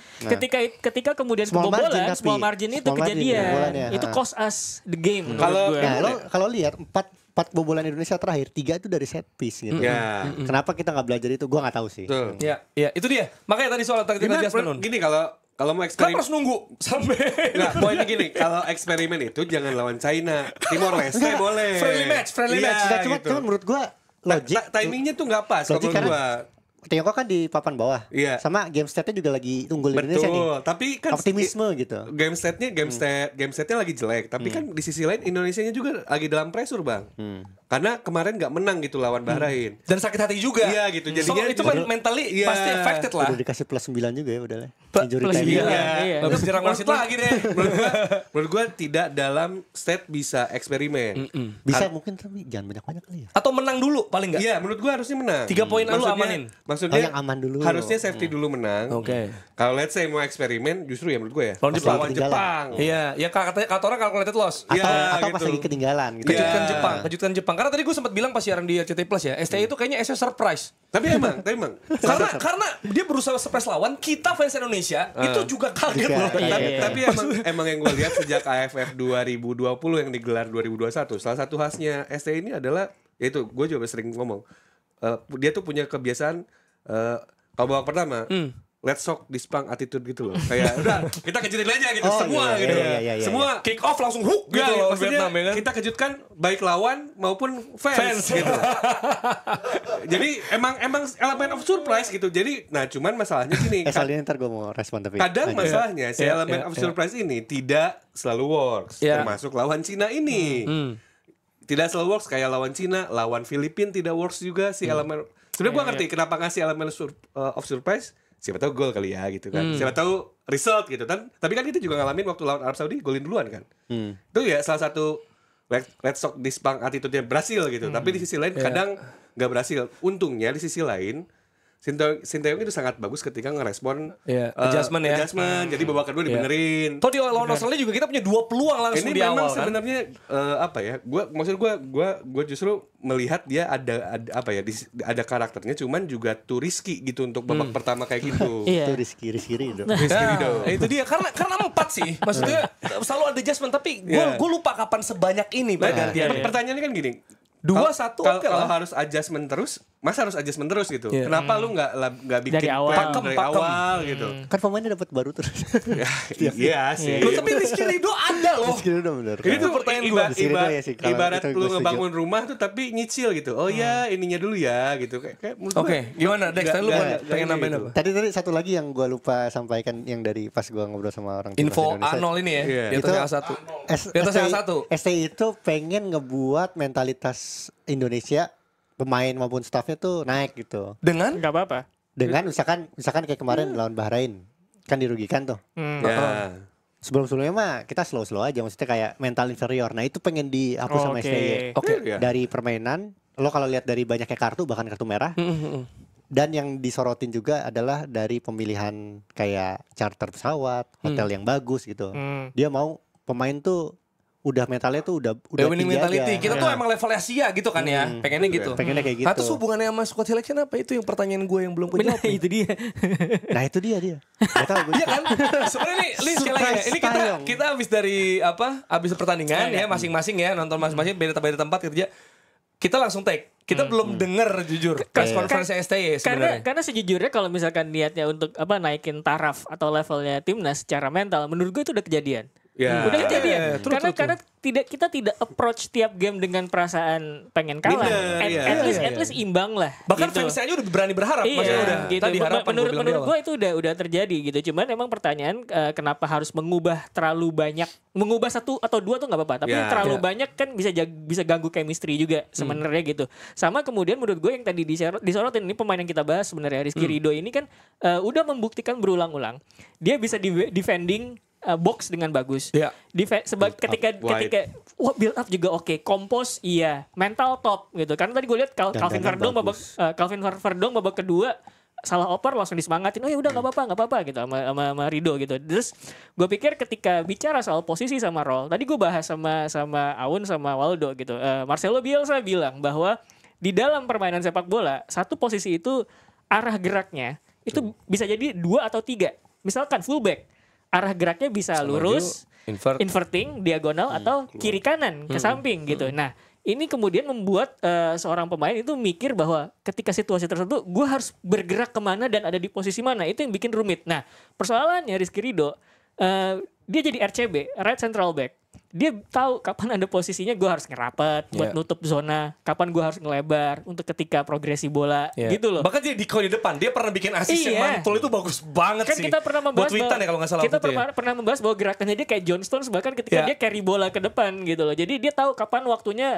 ketika kemudian Small kebobolan margin tapi. small margin itu Small margin kejadian kebobolannya. itu cost us the game menurut Kalau- gue. Nah, kalau lihat 4 bobolan Indonesia terakhir 3 itu dari set piece gitu. Ya. Kenapa kita nggak belajar itu? Gua nggak tahu sih. Betul. Ya, itu dia. Makanya tadi soal tactical Gimana, adjustment. gini kalau mau Kan eksperimen harus nunggu sampai Enggak, poinnya gini, kalau eksperimen itu jangan lawan China. Timor Leste boleh. Friendly match. Iya, Nggak, cuma gitu. menurut gua logik Timingnya tuh nggak pas kalau Logik menurut karena- gua. Tiongkok kan di papan bawah. Iya. Sama game state-nya juga lagi unggul Indonesia nih. Betul, tapi kan Optimisme gitu. game state-nya lagi jelek, tapi kan di sisi lain Indonesianya juga lagi dalam pressure, Bang. Karena kemarin nggak menang gitu lawan Bahrain. dan sakit hati juga. Iya gitu. So, Jadinya itu kan mentally Iya. pasti affected lah. Udah dikasih plus 9 juga ya udah lah. Plus Injury plus time. sembilan. Iya. Iya. Gak bisa dirang wasit lagi deh. menurut gua tidak dalam state bisa eksperimen. Bisa mungkin tapi jangan banyak-banyak kali ya. Atau menang dulu paling nggak? Iya, menurut gua harusnya menang. 3 poin lu amanin. Maksudnya Oh, yang aman dulu. Harusnya safety dulu menang. Oke. Kalau let's say mau eksperimen justru ya menurut gue ya. Lawan Jepang. Lawan Jepang. Iya, ya kata orang calculated loss. Atau, Iya, atau pas gitu. lagi ketinggalan gitu. Iya. Kejutkan Jepang. Karena tadi gue sempat bilang pas siaran di RCTI Plus ya, STI itu kayaknya surprise. Tapi emang. karena dia berusaha surprise lawan, kita fans Indonesia itu juga kaget Juga, loh. iya. Tapi emang yang gue lihat sejak AFF 2020 yang digelar 2021, salah satu khasnya ST ini adalah yaitu gue juga sering ngomong, dia tuh punya kebiasaan kalau babak pertama let's shock dispang attitude gitu loh. Kayak udah kita kejutin aja gitu Oh, semua iya, gitu. iya. Semua Kick off langsung hook gitu gitu loh, lawan maksudnya Vietnam ya kan. kita kejutkan baik lawan maupun fans. gitu. Jadi emang elemen of surprise gitu. Jadi nah cuman masalahnya gini. Soalnya ntar gue mau respon tapi. Kadang masalahnya si Iya, elemen iya, of iya. surprise ini tidak selalu works, Iya. termasuk lawan Cina ini. Tidak selalu works kayak lawan Cina, lawan Filipina tidak works juga si elemen. Sebenarnya gua ngerti kenapa ngasih elemen of surprise. Siapa tahu gol kali ya gitu kan. Siapa tahu result gitu kan. Tapi kan kita juga ngalamin waktu lawan Arab Saudi golin duluan kan. Itu ya salah satu Red Sox dispang attitude-nya berhasil gitu. Tapi di sisi lain kadang nggak berhasil. Untungnya di sisi lain Sinteyong itu sangat bagus ketika ngerespon Iya, adjustment ya. Jadi babak kedua dibenerin. Toh di lawan Australia juga kita punya 2 peluang langsung Ini di memang awal kan. sebenarnya apa ya? Gua justru melihat dia ada apa ya? Ada karakternya, cuman juga too risky gitu untuk babak pertama kayak gitu. Iya. Itu Rizky Ridho. Rizky Ridho. Itu dia karena 4 sih. Maksudnya selalu ada adjustment tapi Iya. gue lupa kapan sebanyak ini pergantiannya. Pertanyaannya kan gini. 2-1 oke Kalau lah. harus adjustment terus, masa harus adjustment terus gitu? Iya. Kenapa lu nggak bikin Dari awal. plan Pakem. dari awal gitu? Kan pemainnya dapat baru terus. Iya sih. Loh, tapi Rizky Ridho ada loh. Rizky Ridho bener. Ini tuh pertanyaan gua. Ya sih, kalau ibarat itu lu gua setuju. ngebangun rumah tuh tapi nyicil gitu. Oh ya ininya dulu ya gitu. Kayak menurut gua Oke, gimana Dex? Tadi lu pengen nambahin apa? Tadi satu lagi yang gue lupa sampaikan yang dari pas gue ngobrol sama orang timnas Info Indonesia. A0 ini ya. Iya. Di atasnya A1. Di atasnya A1. STI itu pengen ngebuat mentalitas Indonesia pemain maupun staffnya tuh naik gitu. Dengan Nggak apa-apa. Dengan misalkan kayak kemarin lawan Bahrain kan dirugikan tuh. Ya. Sebelum-sebelumnya mah kita slow-slow aja, maksudnya kayak mental inferior. Nah itu pengen dihapus sama Oke. STY. Oke. Iya. Dari permainan, lo kalau lihat dari banyaknya kartu bahkan kartu merah. Dan yang disorotin juga adalah dari pemilihan kayak charter pesawat, hotel yang bagus gitu. Dia mau pemain tuh udah mentalnya tuh udah winning tinggi mentality. aja. Kita tuh emang level Asia gitu kan ya. Pengennya gitu. Pengennya kayak gitu. Nah, terus hubungannya sama squad selection apa? Itu yang pertanyaan gue yang belum Benar kejawab. itu dia. Nah itu dia. Gak tahu gue. Iya kan? Sebenarnya ini sekali lagi ya. Ini kita habis dari habis pertandingan ya masing-masing ya, nonton masing-masing beda tempat kerja. Kita langsung take. Kita belum denger jujur press conference STY sebenarnya. Karena sejujurnya kalau misalkan niatnya untuk naikin taraf atau levelnya timnas secara mental, menurut gue itu udah kejadian. Ya. Udah jadi ya. True, Karena kita tidak approach tiap game dengan perasaan pengen kalah. Bener, At least imbang lah. Bahkan gitu. fansnya aja udah berani berharap. Iya, Maksudnya udah gitu. tadi harapan Menurut gue itu udah terjadi gitu. Cuman emang pertanyaan kenapa harus mengubah terlalu banyak? Mengubah 1 atau 2 tuh nggak apa-apa. Tapi terlalu banyak kan bisa ganggu chemistry juga sebenarnya gitu. Sama kemudian menurut gue yang tadi disorotin ini pemain yang kita bahas sebenarnya Rizky Ridho ini kan udah membuktikan berulang-ulang dia bisa defending box dengan bagus. Iya. Ketika build up juga oke, compose iya, mental top gitu. Karena tadi gue lihat Calvin Verdong babak kedua salah oper langsung disemangatin. Oh ya udah nggak apa-apa gitu sama Ridho gitu. Terus gue pikir ketika bicara soal posisi sama role, tadi gue bahas sama Aun sama Waldo gitu. Marcelo Bielsa bilang bahwa di dalam permainan sepak bola satu posisi itu arah geraknya itu bisa jadi 2 atau 3. Misalkan fullback arah geraknya bisa lurus, inverting, diagonal atau kiri kanan ke samping gitu. Nah, ini kemudian membuat seorang pemain itu mikir bahwa ketika situasi tertentu gue harus bergerak kemana dan ada di posisi mana. Itu yang bikin rumit. Nah, persoalannya Rizky Ridho dia jadi RCB, right central back. Dia tahu kapan ada posisinya gue harus ngerapat buat nutup zona, kapan gue harus ngelebar untuk ketika progresi bola gitu loh. Bahkan dia di depan dia pernah bikin assist yang mantul itu bagus banget kan sih. kita pernah membahas buat Witan ya kalau nggak salah. Kita pernah membahas bahwa gerakannya dia kayak John Stones bahkan ketika dia carry bola ke depan gitu loh. Jadi dia tahu kapan waktunya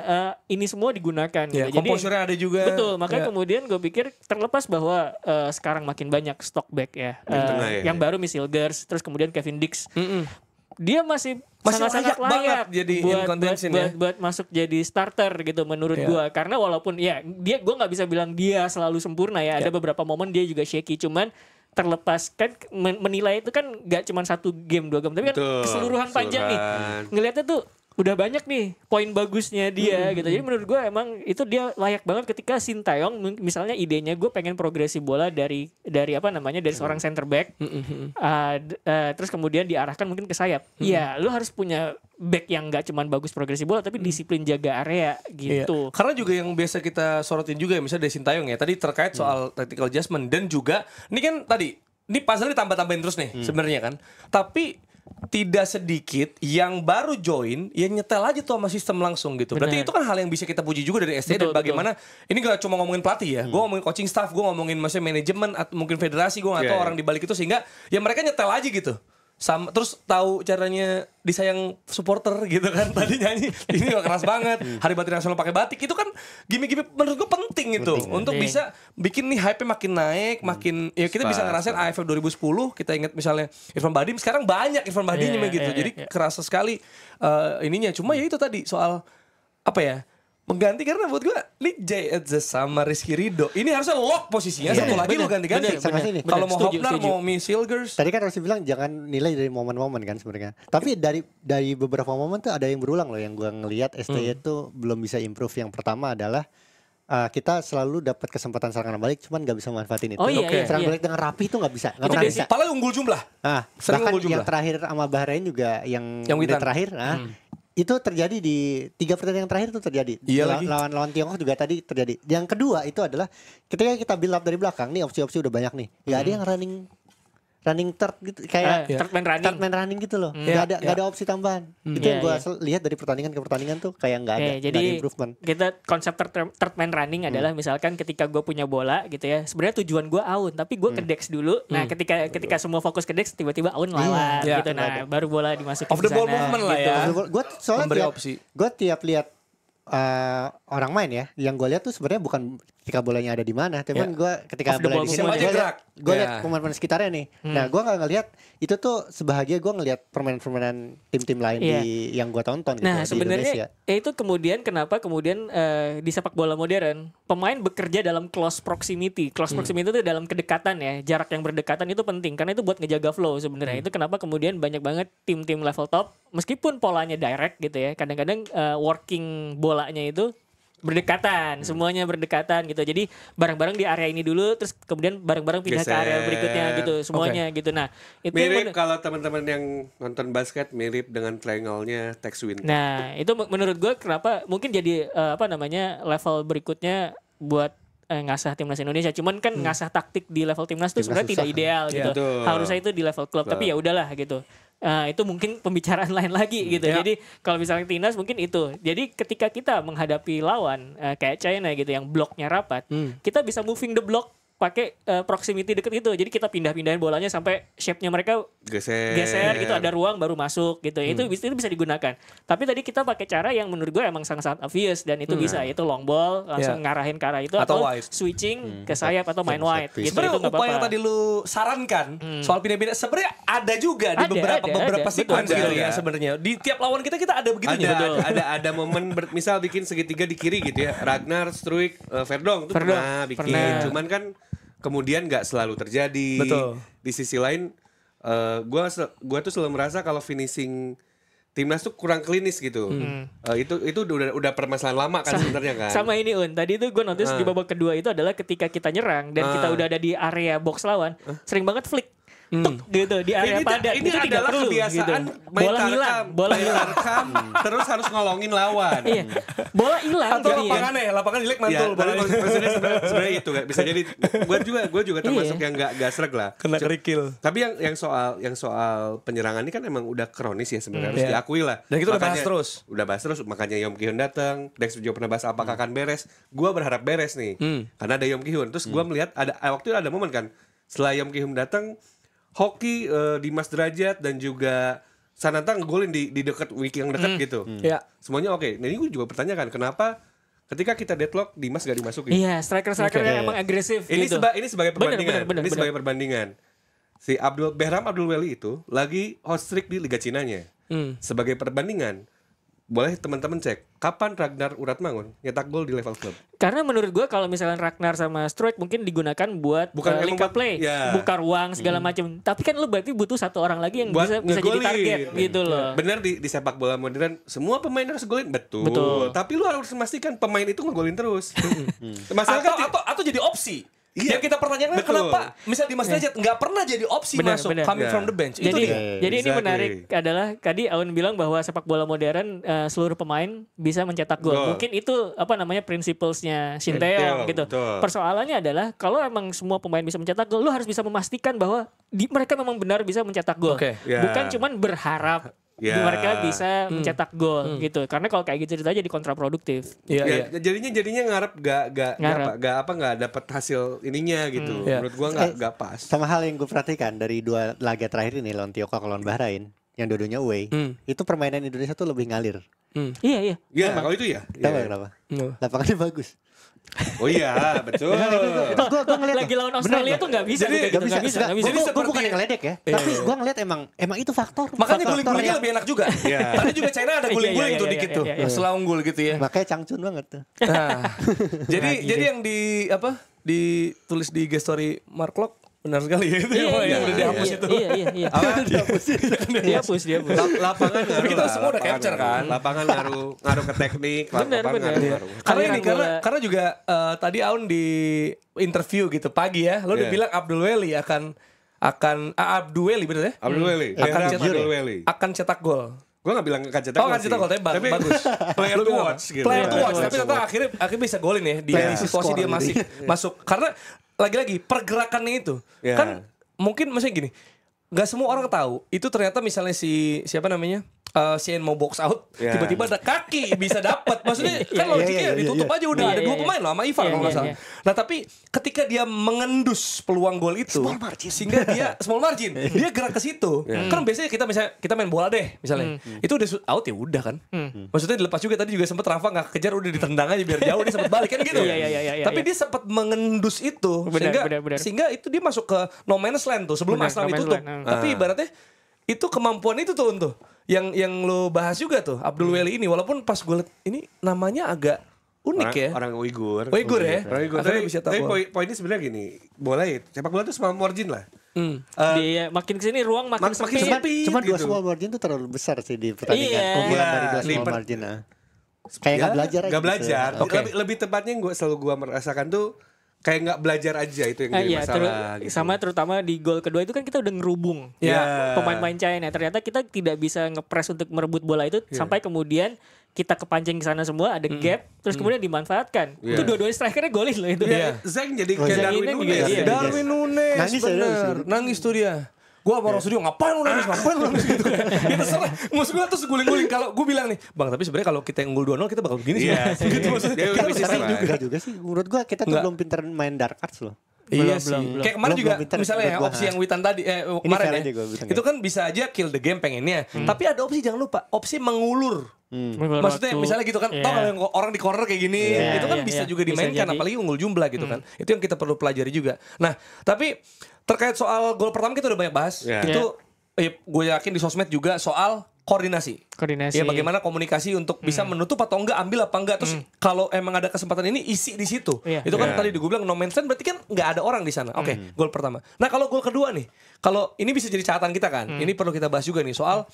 ini semua digunakan gitu. Jadi komposernya ada juga. Betul, makanya kemudian gue pikir terlepas bahwa sekarang makin banyak stock back ya. Yang baru Misilgers, terus kemudian Kevin Dix. Dia masih sangat-sangat layak jadi buat masuk jadi starter gitu menurut gua, karena walaupun gue nggak bisa bilang dia selalu sempurna ya, ada beberapa momen dia juga shaky, cuman terlepas kan menilai itu kan nggak cuma 1 game 2 game tapi kan keseluruhan panjang nih ngelihatnya tuh udah banyak nih poin bagusnya dia gitu. Jadi menurut gue emang itu dia layak banget ketika Sintayong misalnya idenya gue pengen progresi bola dari seorang center back terus kemudian diarahkan mungkin ke sayap. Iya, lu harus punya back yang gak cuman bagus progresi bola tapi disiplin jaga area gitu. Karena juga yang biasa kita sorotin juga misalnya dari Sintayong ya tadi terkait soal tactical adjustment dan juga ini kan tadi ini puzzle ditambah-tambahin terus nih sebenarnya kan. Tapi tidak sedikit yang baru join yang nyetel aja tuh sama sistem langsung gitu. Berarti itu kan hal yang bisa kita puji juga dari ST dan bagaimana ini gak cuma ngomongin pelatih ya. Gue ngomongin coaching staff, gue ngomongin maksudnya manajemen atau mungkin federasi, gue gak tahu orang di balik itu sehingga ya mereka nyetel aja gitu. Sama terus tahu caranya disayang supporter gitu kan. Tadi nyanyi ini gak keras banget. Hari Batik Nasional pakai batik itu kan gimmick-gimmick menurut gue penting itu untuk bisa bikin nih hype makin naik, makin ya kita bisa ngerasain AFF 2010 kita ingat misalnya Irfan Bahdim, sekarang banyak Irfan Bahdim gitu. Jadi kerasa sekali ininya. Cuma ya itu tadi soal apa ya? Mengganti karena buat gue Lee J sama Rizky Ridho ini harusnya lock posisinya satu lagi lu ganti-ganti. Kalau mau Hopnar mau Misilgers. Tadi kan harus bilang jangan nilai dari momen-momen kan sebenarnya. Tapi dari beberapa momen tuh ada yang berulang loh yang gue ngelihat STY itu belum bisa improve. Yang pertama adalah kita selalu dapat kesempatan serangan balik cuman nggak bisa manfaatin itu. Serangan balik dengan rapi itu nggak bisa. Nggak pernah bisa. Padahal unggul jumlah. Bahkan yang terakhir sama Bahrain juga yang terakhir. Itu terjadi di 3 pertandingan terakhir itu terjadi. Lawan Tiongkok juga tadi terjadi. Yang kedua itu adalah ketika kita build up dari belakang nih opsi-opsi udah banyak nih. Gak ada yang running third gitu kayak third man running gitu loh. Gak ada opsi tambahan. Itu yang gue lihat dari pertandingan ke pertandingan tuh kayak nggak ada. Jadi improvement. Kita konsep third man running adalah misalkan ketika gue punya bola gitu ya. Sebenarnya tujuan gue Aun tapi gue ke Dex dulu. Nah ketika semua fokus ke Dex tiba-tiba Aun lawan gitu. Nah baru bola dimasukin off the ball movement lah ya. Gue soalnya tiap lihat orang main ya, yang gue lihat tuh sebenarnya bukan ketika bolanya ada di mana, tapi gue ketika bola di sini gue lihat pemain-pemain sekitarnya nih. Nah gue nggak ngelihat itu tuh sebahagia gue ngelihat permainan tim-tim lain yang gue tonton gitu. Nah sebenarnya itu kemudian kenapa di sepak bola modern pemain bekerja dalam close proximity. Close proximity itu dalam kedekatan ya, jarak yang berdekatan itu penting karena itu buat ngejaga flow sebenarnya. Itu kenapa kemudian banyak banget tim-tim level top meskipun polanya direct gitu ya, kadang-kadang working bolanya itu berdekatan, semuanya berdekatan gitu. Jadi bareng-bareng di area ini dulu, terus kemudian bareng-bareng pindah ke area berikutnya gitu, semuanya gitu. Nah, itu mirip kalau teman-teman yang nonton basket mirip dengan triangle-nya Tex Winter. Nah, itu menurut gue kenapa mungkin jadi level berikutnya buat ngasah timnas Indonesia. Cuman kan ngasah taktik di level timnas itu sebenarnya tidak ideal gitu. Harusnya itu di level klub, tapi ya udahlah gitu. itu mungkin pembicaraan lain lagi gitu. Ya. Jadi kalau misalnya timnas mungkin itu. Jadi ketika kita menghadapi lawan kayak China gitu yang bloknya rapat, kita bisa moving the block pakai proximity deket itu. Jadi kita pindah-pindahin bolanya sampai shape-nya mereka geser gitu, ada ruang baru masuk gitu. Itu bisa digunakan. Tapi tadi kita pakai cara yang menurut gue emang sangat-sangat obvious dan itu bisa, yaitu long ball langsung ngarahin ke arah itu Atau atau wide. switching ke sayap atau main wide gitu. Sebenarnya Itu nggak upaya yang apa-apa. tadi lu sarankan soal pindah-pindah sebenarnya ada juga di beberapa ada. sequence Betul. gitu ya Ada. sebenarnya. Di tiap lawan kita ada begitunya. Ada momen misal bikin segitiga di kiri gitu ya. Ragnar, Struik, Verdong tuh Verdong. pernah bikin. Pernah. Cuman kan kemudian nggak selalu terjadi. Betul. Di sisi lain, gua tuh selalu merasa kalau finishing timnas tuh kurang klinis gitu. Itu udah permasalahan lama kan sebenarnya kan. Sama ini tadi tuh gue notice di babak kedua itu adalah ketika kita nyerang dan kita udah ada di area box lawan, sering banget flick. Tuk, gitu di area padat ini itu tidak adalah perlu kebiasaan gitu. main Bola hilang, bola hilang. tarkam, terus harus ngolongin lawan. Iya. Bola hilang Atau jadinya. lapangan jelek Ya, mantul. tapi maksudnya sebenarnya itu kan bisa jadi gue juga termasuk yang nggak sreg lah. Kena kerikil. Tapi yang soal penyerangan ini kan emang udah kronis ya sebenarnya harus Iya. diakui lah. Dan kita udah bahas terus. Udah bahas terus, makanya Yom Ki-hyun datang. Dex juga pernah bahas apakah akan beres. Gua berharap beres nih. Karena ada Yom Ki-hyun. Terus gua melihat waktu itu ada momen kan. Setelah Yom Ki-hyun datang, Hoki, Dimas Derajat dan juga Sananta ngegolin di dekat wiki yang dekat gitu. Ya. Semuanya oke. Nah ini gue juga pertanyakan kenapa ketika kita deadlock Dimas gak dimasukin? Iya, striker-striker yang emang agresif Ini gitu. ini sebagai perbandingan. Bener. Sebagai perbandingan. Si Behram Abdul Weli itu lagi hot streak di Liga Cinanya. Sebagai perbandingan, boleh teman-teman cek kapan Ragnar Uratmangun nyetak gol di level klub. Karena menurut gue kalau misalnya Ragnar sama Struik mungkin digunakan buat Bukan link up buat- play, ya. buka ruang segala macam. Tapi kan lu berarti butuh satu orang lagi yang Buat bisa jadi ngegolin. target gitu loh. Bener di sepak bola modern semua pemain harus golin betul. Betul. Tapi lu harus memastikan pemain itu ngegolin terus. Masalah kan Atau jadi opsi. Iya. Yang kita pertanyakan Betul. kenapa misal Dimas Derajat nggak pernah jadi opsi Benar, masuk benar. coming Ya. from the bench. Itu Jadi, dia. jadi ini Exactly. menarik adalah tadi Aun bilang bahwa sepak bola modern seluruh pemain bisa mencetak gol. Gol. Mungkin itu apa namanya principlesnya Shin Betul, Tae-yong gitu. betul. Persoalannya adalah kalau emang semua pemain bisa mencetak gol, lu harus bisa memastikan bahwa mereka memang benar bisa mencetak gol. Oke. Ya. Bukan cuman berharap Ya. mereka bisa mencetak gol gitu. Karena kalau kayak gitu ceritanya jadi kontraproduktif. Iya, ya, iya. jadinya ngarep nggak dapat hasil ininya gitu. Iya. Menurut gua nggak pas. Sama hal yang gue perhatikan dari 2 laga terakhir ini lawan Tiongkok lawan Bahrain yang dua-duanya away, itu permainan Indonesia tuh lebih ngalir. Iya, iya. Ya kalau itu ya. Tahu Iya. kenapa? Hmm. Lapangannya bagus. Oh iya betul. Itu gue ngeliat Lagi lawan Australia tuh nggak bisa. Jadi, kayak gitu, nggak bisa. Jadi Gue seperti- bukan yang ngeledek ya, tapi gue ngeliat emang itu faktor. Makanya Faktor guling-gulingnya yang- lebih enak juga. Iya. Tadi juga China ada guling-guling Iya, tuh iya, dikit iya, tuh. iya, iya. Setelah unggul gitu ya. Makanya cangcun banget tuh. Nah, jadi yang ditulis di story Mark Locke benar sekali ya. Itu yang udah dihapus itu. Iya. Dihapus. Lapangan ngaruh. Kita lah, semua udah lapangan capture ngaruh. kan. Lapangan ngaruh ke teknik. Benar, lapangan benar. ngaruh. Karena Aliran ini bola. karena juga tadi Aun di interview gitu pagi ya, lo udah Iya. bilang Abdul Weli akan Abdul Weli bener ya? Abdul Weli. Akan Behram cetak Abdul Weli. akan cetak gol. Gue gak bilang akan cetak Oh, akan cetak gol tapi bagus. Player Lo to bilang watch apa? gitu. Player to Iya, watch, player tapi to ternyata watch. akhirnya bisa golin ya di Player to situasi score dia masih masuk. Karena lagi-lagi pergerakannya itu Iya. kan mungkin maksudnya gini, nggak semua orang tahu itu ternyata misalnya siapa namanya Shane mau box out, Iya. tiba-tiba ada kaki bisa dapat. Maksudnya kan Iya, logiknya iya, ditutup iya. aja udah ada Iya, dua iya, pemain loh sama Ivan iya, kalau nggak iya, salah. Nah tapi ketika dia mengendus peluang gol itu, sehingga dia small margin, dia gerak ke situ. Kan biasanya kita main bola deh misalnya, itu udah out ya udah kan. Maksudnya dilepas juga tadi juga sempet Rafa nggak kejar udah ditendang aja biar jauh dia sempat balik kan gitu. Iya, Tapi dia sempat mengendus itu Benar. sehingga itu dia masuk ke no man's land tuh sebelum Benar, Arsenal no man's ditutup. land. Tapi ibaratnya itu kemampuan itu tuh yang lo bahas juga tuh Abdul Weli ini, walaupun pas gue liat ini namanya agak unik ya. Orang Uighur. Uighur ya. Orang Uighur. Akhirnya Tapi, bisa tapi tahu. poinnya sebenarnya gini, bola itu sepak bola itu small margin lah. Dia makin kesini ruang makin Makin sempit. sempit. Cuman dua gitu. small margin tuh terlalu besar sih di pertandingan. Iya. Keunggulan Iya, dari 2 small lipat. margin. Kayak nggak belajar aja. Gak belajar. gitu. Oke. Lebih tepatnya yang selalu gue merasakan tuh kayak nggak belajar aja itu yang jadi Iya, masalah. Gitu. sama terutama di gol kedua itu kan kita udah ngerubung Iya. pemain-pemain China. Ternyata kita tidak bisa ngepres untuk merebut bola itu sampai kemudian kita kepancing ke sana semua, ada gap, terus kemudian dimanfaatkan. Iya. Itu dua-duanya strikernya golin loh itu. Iya. Zeng jadi kayak Zeng Darwin ini Nunes. juga, iya. Darwin Nunes Nangis ya, bener. Nangis tuh dia. Gue sama orang studio ngapain lu nangis gitu kan. Ya terserah. Maksud gue terus guling-guling. Kalau gue bilang nih, Bang tapi sebenarnya kalau kita yang unggul 2-0 kita bakal begini sih. Gitu maksudnya. Kita juga sih. Menurut gua kita tuh belum pinter main dark arts loh. Iya sih. Kayak kemarin juga misalnya ya opsi yang Witan tadi kemarin ya. Itu kan bisa aja kill the game pengennya. Tapi ada opsi jangan lupa, opsi mengulur. Maksudnya misalnya gitu kan, tau kalau yang orang di corner kayak gini, itu kan bisa juga dimainkan apalagi unggul jumlah gitu kan. Itu yang kita perlu pelajari juga. Nah, tapi terkait soal gol pertama kita udah banyak bahas. Itu gue yakin di sosmed juga soal koordinasi. Ya bagaimana komunikasi untuk bisa menutup atau enggak, ambil apa enggak. Terus kalau emang ada kesempatan ini isi di situ. Itu kan tadi gue bilang no man's land berarti kan enggak ada orang di sana. Oke, gol pertama. Nah, kalau gol kedua nih, kalau ini bisa jadi catatan kita kan. Ini perlu kita bahas juga nih soal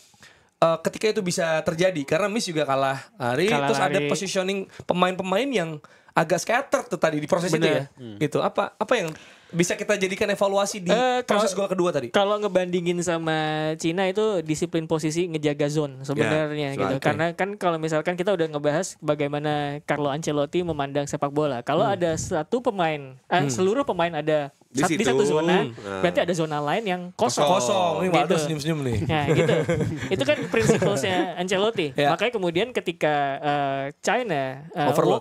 ketika itu bisa terjadi karena Miss juga kalah lari, terus ada positioning pemain-pemain yang agak scattered tuh tadi di proses itu ya. Gitu. Apa yang bisa kita jadikan evaluasi di proses gol kedua tadi? Kalau ngebandingin sama Cina itu disiplin posisi ngejaga zone sebenarnya gitu. Karena kan kalau misalkan kita udah ngebahas bagaimana Carlo Ancelotti memandang sepak bola. Kalau ada satu pemain, seluruh pemain ada di satu zona, berarti ada zona lain yang kosong. Ini Waldo senyum-senyum nih. Nah, gitu. Itu kan prinsipnya Ancelotti. Makanya kemudian ketika China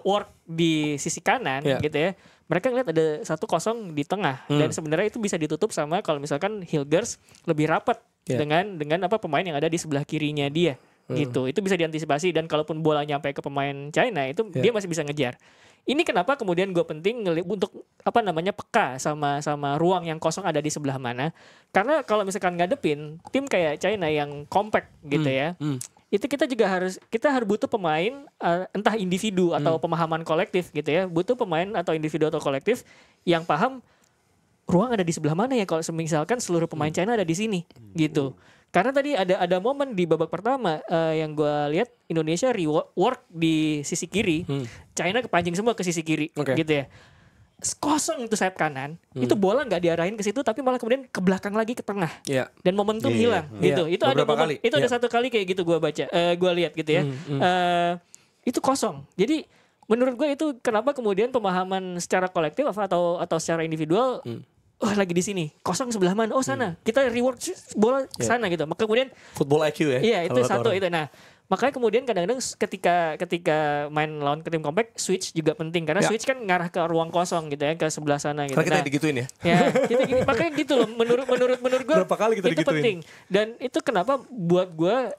work di sisi kanan gitu ya. Mereka ngeliat ada 1-0 di tengah dan sebenarnya itu bisa ditutup sama kalau misalkan Hilgers lebih rapat dengan apa pemain yang ada di sebelah kirinya dia gitu. Itu bisa diantisipasi dan kalaupun bola nyampe ke pemain China itu dia masih bisa ngejar. Ini kenapa kemudian gue penting untuk apa namanya peka sama ruang yang kosong ada di sebelah mana. Karena kalau misalkan ngadepin tim kayak China yang compact gitu ya. Itu kita harus butuh pemain entah individu atau pemahaman kolektif gitu ya. Butuh pemain atau individu atau kolektif yang paham ruang ada di sebelah mana ya kalau misalkan seluruh pemain China ada di sini gitu. Karena tadi ada momen di babak pertama yang gue lihat Indonesia rework di sisi kiri, China kepancing semua ke sisi kiri gitu ya. Kosong itu sayap kanan, itu bola nggak diarahin ke situ tapi malah kemudian ke belakang lagi ke tengah dan momentum hilang gitu. Itu ada momen, itu ada satu kali kayak gitu gue baca, gue lihat gitu ya. Itu kosong. Jadi menurut gue itu kenapa kemudian pemahaman secara kolektif atau secara individual, lagi di sini kosong sebelah mana? Oh sana, kita reward bola sana gitu. Maka kemudian football IQ ya. Iya itu satu itu. Nah makanya kemudian kadang-kadang ketika main lawan ke tim kompak switch juga penting karena switch kan ngarah ke ruang kosong gitu ya ke sebelah sana gitu. Karena kita digituin ya. Ya kita gini makanya gitu loh menurut gue berapa kali kita itu digituin. Penting dan itu kenapa buat gue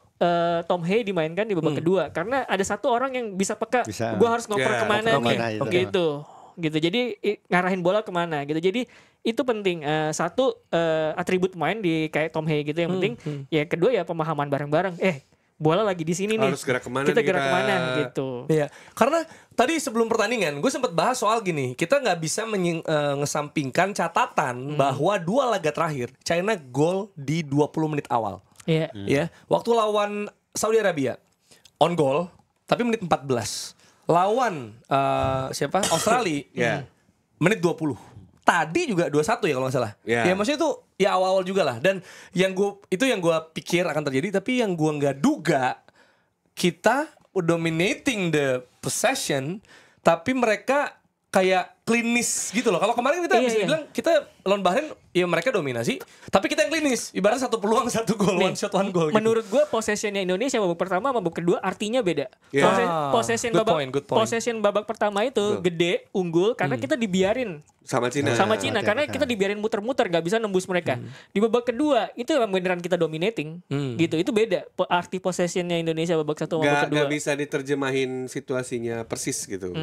Tom Hay dimainkan di babak kedua karena ada satu orang yang bisa peka gue harus ngoper kemana nih gitu jadi ngarahin bola kemana gitu jadi itu penting satu atribut main di kayak Tom Hay gitu yang penting ya kedua ya pemahaman bareng-bareng bola lagi di sini nih. Harus gerak kemana kita gerak kemana gitu. Iya, karena tadi sebelum pertandingan gue sempat bahas soal gini, kita nggak bisa mengesampingkan catatan bahwa 2 laga terakhir China gol di 20 menit awal. Iya. Ya, waktu lawan Saudi Arabia on goal, tapi menit 14. Lawan siapa? Australia, menit 20. Tadi juga 2-1 ya kalau nggak salah. Ya maksudnya itu ya awal-awal juga lah. Dan yang gue pikir akan terjadi, tapi yang gue nggak duga kita dominating the possession, tapi mereka kayak klinis gitu loh. Kalau kemarin kita bisa bilang kita lawan Bahrain, ya mereka dominasi, tapi kita yang klinis. Ibarat 1 peluang 1 gol, one shot 1 goal. Menurut gue possessionnya Indonesia babak pertama sama babak kedua artinya beda. Possession babak pertama itu gede, unggul karena kita dibiarin sama Cina karena kita dibiarin muter-muter nggak bisa nembus mereka. Di babak kedua itu emang beneran kita dominating gitu. Itu beda arti possessionnya Indonesia babak 1 sama babak kedua. Gak bisa diterjemahin situasinya persis gitu.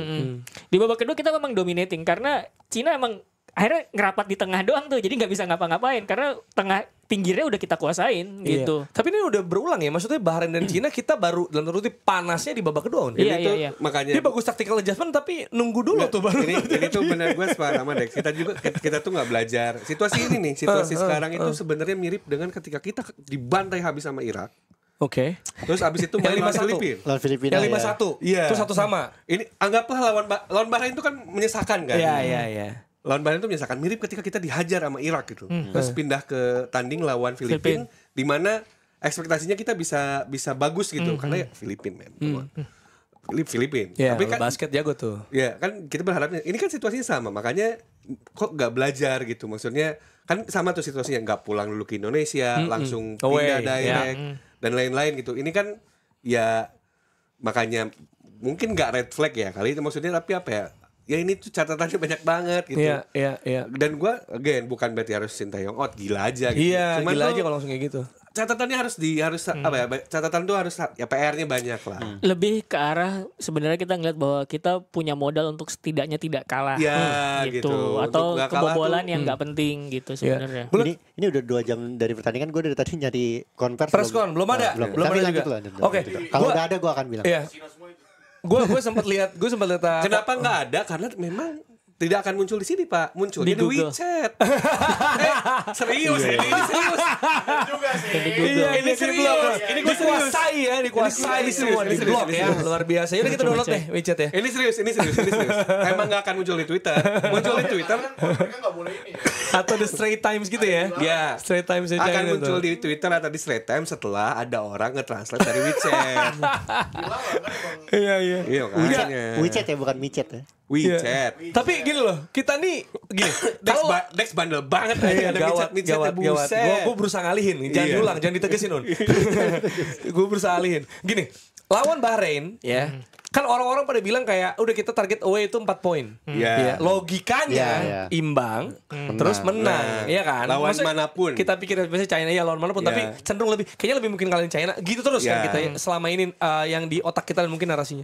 Di babak kedua kita memang dominating karena Cina emang akhirnya ngerapat di tengah doang tuh, jadi nggak bisa ngapa-ngapain karena tengah pinggirnya udah kita kuasain gitu. Tapi ini udah berulang ya, maksudnya Bahrain dan Cina kita baru dalam tanda kutip panasnya di babak kedua. Iya. Makanya dia bagus tactical adjustment tapi nunggu dulu tuh baru. Ini tuh benar gue sepakat sama Dex. Kita tuh nggak belajar. Situasi ini nih, situasi sekarang itu sebenarnya mirip dengan ketika kita dibantai habis sama Irak. Oke. Terus abis itu main lawan Filipina. Lawan Filipina. Yang 5-1. Iya. Terus 1 sama. Ini anggaplah lawan Bahrain itu kan menyesakan kan. Iya. Lawan Bahrain itu menyesakan mirip ketika kita dihajar sama Irak gitu. Terus pindah ke tanding lawan Filipina di mana ekspektasinya kita bisa bagus gitu karena ya Filipina men. Filipina. Ya, tapi kan basket jago tuh. Ya, kan kita berharapnya ini kan situasinya sama. Makanya kok nggak belajar gitu. Maksudnya kan sama tuh situasinya, nggak pulang dulu ke Indonesia, langsung Away, pindah direct dan lain-lain gitu. Ini kan ya makanya mungkin nggak red flag ya kali itu maksudnya, tapi apa ya? Ya ini tuh catatannya banyak banget gitu. Iya. Dan gue again bukan berarti harus Sintayong out, gila aja gitu. Iya, Cuman gila tuh aja kalau langsung kayak gitu. catatannya harus apa ya? Catatan tuh harus ya PR-nya banyak lah. Lebih ke arah sebenarnya kita ngeliat bahwa kita punya modal untuk setidaknya tidak kalah. Ya, gitu. gitu. Atau Untuk nggak kalah kebobolan tuh, yang nggak penting gitu sebenarnya. Ini udah 2 jam dari pertandingan, gue dari tadi nyari konvers. Press con belum ada. Belum Belum Tapi ada lanjut juga. lah, Oke. Kalau udah ada gue akan bilang. Iya. Gue sempat lihat Kenapa nggak ada? Karena memang tidak akan muncul di sini, Pak. Munculnya Di di Google. WeChat. Serius ini serius. Iya, ini serius. Ini gue dikuasai ya, dikuasai Ini serius, semua ini di blog serius, ya. ini serius. Luar biasa. Yaudah kita download deh WeChat ya. Ini serius. Emang nggak akan muncul di Twitter. Muncul di Twitter Atau The Straits Times gitu ya. ya Straits Times aja akan gitu. muncul di Twitter atau di Straits Times setelah ada orang nge-translate dari WeChat. Iya. Iya makanya. WeChat ya, bukan micet ya. WeChat. Tapi gini loh, kita nih gini. Dex bandel banget Iya, ada gawat. WeChat buset. Gue berusaha ngalihin, jangan Iya. diulang, jangan ditegesin Un. Gue berusaha ngalihin. Gini, lawan Bahrain ya. Kan orang-orang pada bilang kayak udah kita target away itu 4 poin. Iya. Ya, logikanya Iya. imbang, terus menang, ya kan? Lawan Maksudnya manapun. Kita pikir biasanya China ya lawan manapun, Iya. tapi cenderung kayaknya lebih mungkin kalian China. Gitu terus kan Iya. kita selama ini yang di otak kita dan mungkin narasinya.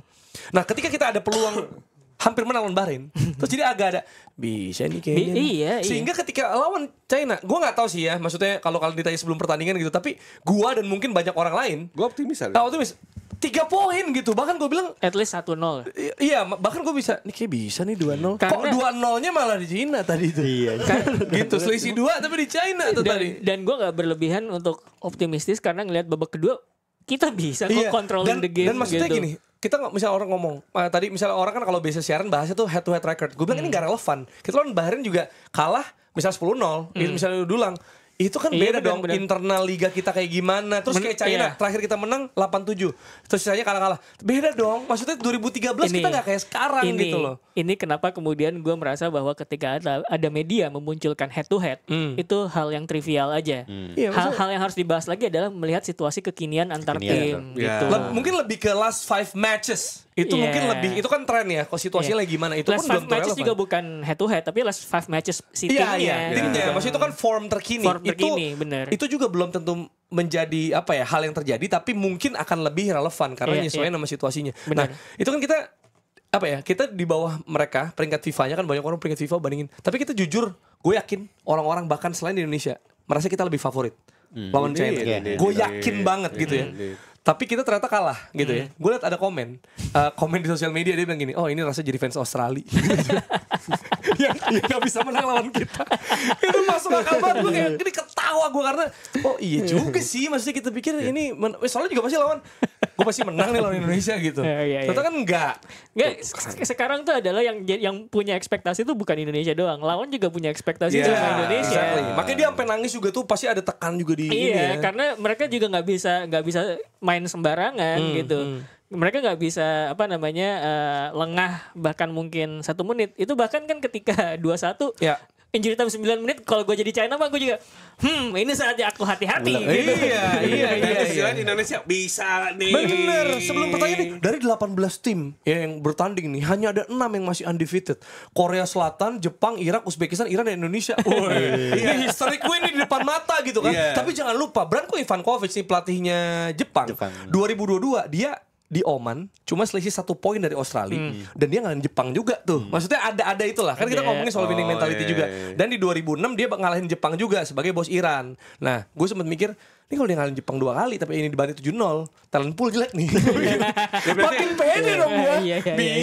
Nah, ketika kita ada peluang hampir menang lawan Bahrain, terus jadi agak ada bisa nih kayaknya. Iya. Sehingga ketika lawan China, gue nggak tahu sih ya, maksudnya kalau kalian ditanya sebelum pertandingan gitu, tapi gue dan mungkin banyak orang lain, Gue optimis aja. optimis 3 poin gitu, bahkan gue bilang At least 1-0. iya, bahkan gue bisa, nih kayak bisa nih 2-0. Kok Karena- 2-0-nya malah di China tadi itu. Iya. Gitu, selisih 2 tapi di China tuh tadi. Dan gue nggak berlebihan untuk optimistis karena ngelihat babak kedua kita bisa kok controlling the game. dan maksudnya gitu. gini, kita nggak misalnya orang ngomong tadi misalnya orang kan kalau biasa siaran bahasnya tuh head to head record. Gue bilang ini nggak relevan. Kita lawan Bahrain juga kalah misalnya 10-0, misalnya Dulang. Itu kan Iya, beda benar, dong benar. internal liga kita kayak gimana. Terus kayak China iya. terakhir kita menang 8-7. Terus sisanya kalah-kalah. Beda dong. Maksudnya 2013 kita nggak kayak sekarang gitu loh. Ini kenapa kemudian gue merasa bahwa ketika ada media memunculkan head to head itu hal yang trivial aja. Iya, maksudnya- Hal yang harus dibahas lagi adalah melihat situasi kekinian antar tim Ya. gitu. Mungkin lebih ke last 5 matches. Itu Iya. mungkin lebih, itu kan tren ya. Kalau situasinya lagi gimana, itu last pun belum 5 matches relevan. juga bukan head to head tapi last 5 matches si Iya, timnya. timnya. gitu. Maksudnya itu kan form terkini. Form terkini, bener. Itu juga belum tentu menjadi apa ya hal yang terjadi, tapi mungkin akan lebih relevan karena Iya, nyesuaiin iya. sama situasinya. Benar. Nah, itu kan kita apa ya? Kita di bawah mereka peringkat FIFA-nya kan banyak orang peringkat FIFA bandingin. Tapi kita jujur, gue yakin orang-orang bahkan selain di Indonesia merasa kita lebih favorit lawan China. Gue yakin banget gitu ya. Tapi kita ternyata kalah gitu ya. Gue liat ada komen di sosial media dia bilang gini, oh ini rasa jadi fans Australia. yang gak bisa menang lawan kita. Itu masuk akal banget. Gue kayak gini ketawa gue karena oh iya juga sih. Maksudnya kita pikir ini soalnya juga pasti lawan gue pasti menang nih lawan Indonesia gitu. Iya. Ternyata kan enggak. Nggak, sekarang tuh adalah yang punya ekspektasi tuh bukan Indonesia doang. Lawan juga punya ekspektasi Yeah, sama Indonesia. Exactly. Makanya dia sampai nangis juga tuh pasti ada tekan juga di ini Iya, ya. karena mereka juga nggak bisa main sembarangan gitu. Mereka nggak bisa lengah bahkan mungkin 1 menit. Itu bahkan kan ketika 2-1 Ya. injury time 9 menit, kalau gue jadi China mah gue juga ini saatnya aku hati-hati gitu. Iya. Istilahnya Indonesia bisa nih. Bener, sebelum pertanyaan nih, dari 18 tim yang bertanding nih, hanya ada 6 yang masih undefeated. Korea Selatan, Jepang, Irak, Uzbekistan, Iran, dan Indonesia. Ini historic win nih di depan mata gitu kan. Iya. Tapi jangan lupa, Branko Ivankovic nih pelatihnya Jepang. 2022 dia di Oman cuma selisih 1 poin dari Australia dan dia ngalahin Jepang juga tuh. Maksudnya ada itulah. Kan kita Ada. ngomongin soal winning mentality iya, juga. iya. Dan di 2006 dia ngalahin Jepang juga sebagai bos Iran. Nah, gue sempat mikir, ini kalau dia ngalahin Jepang 2 kali tapi ini dibantai 7-0, talent pool jelek nih. Makin pede dong gue. Iya.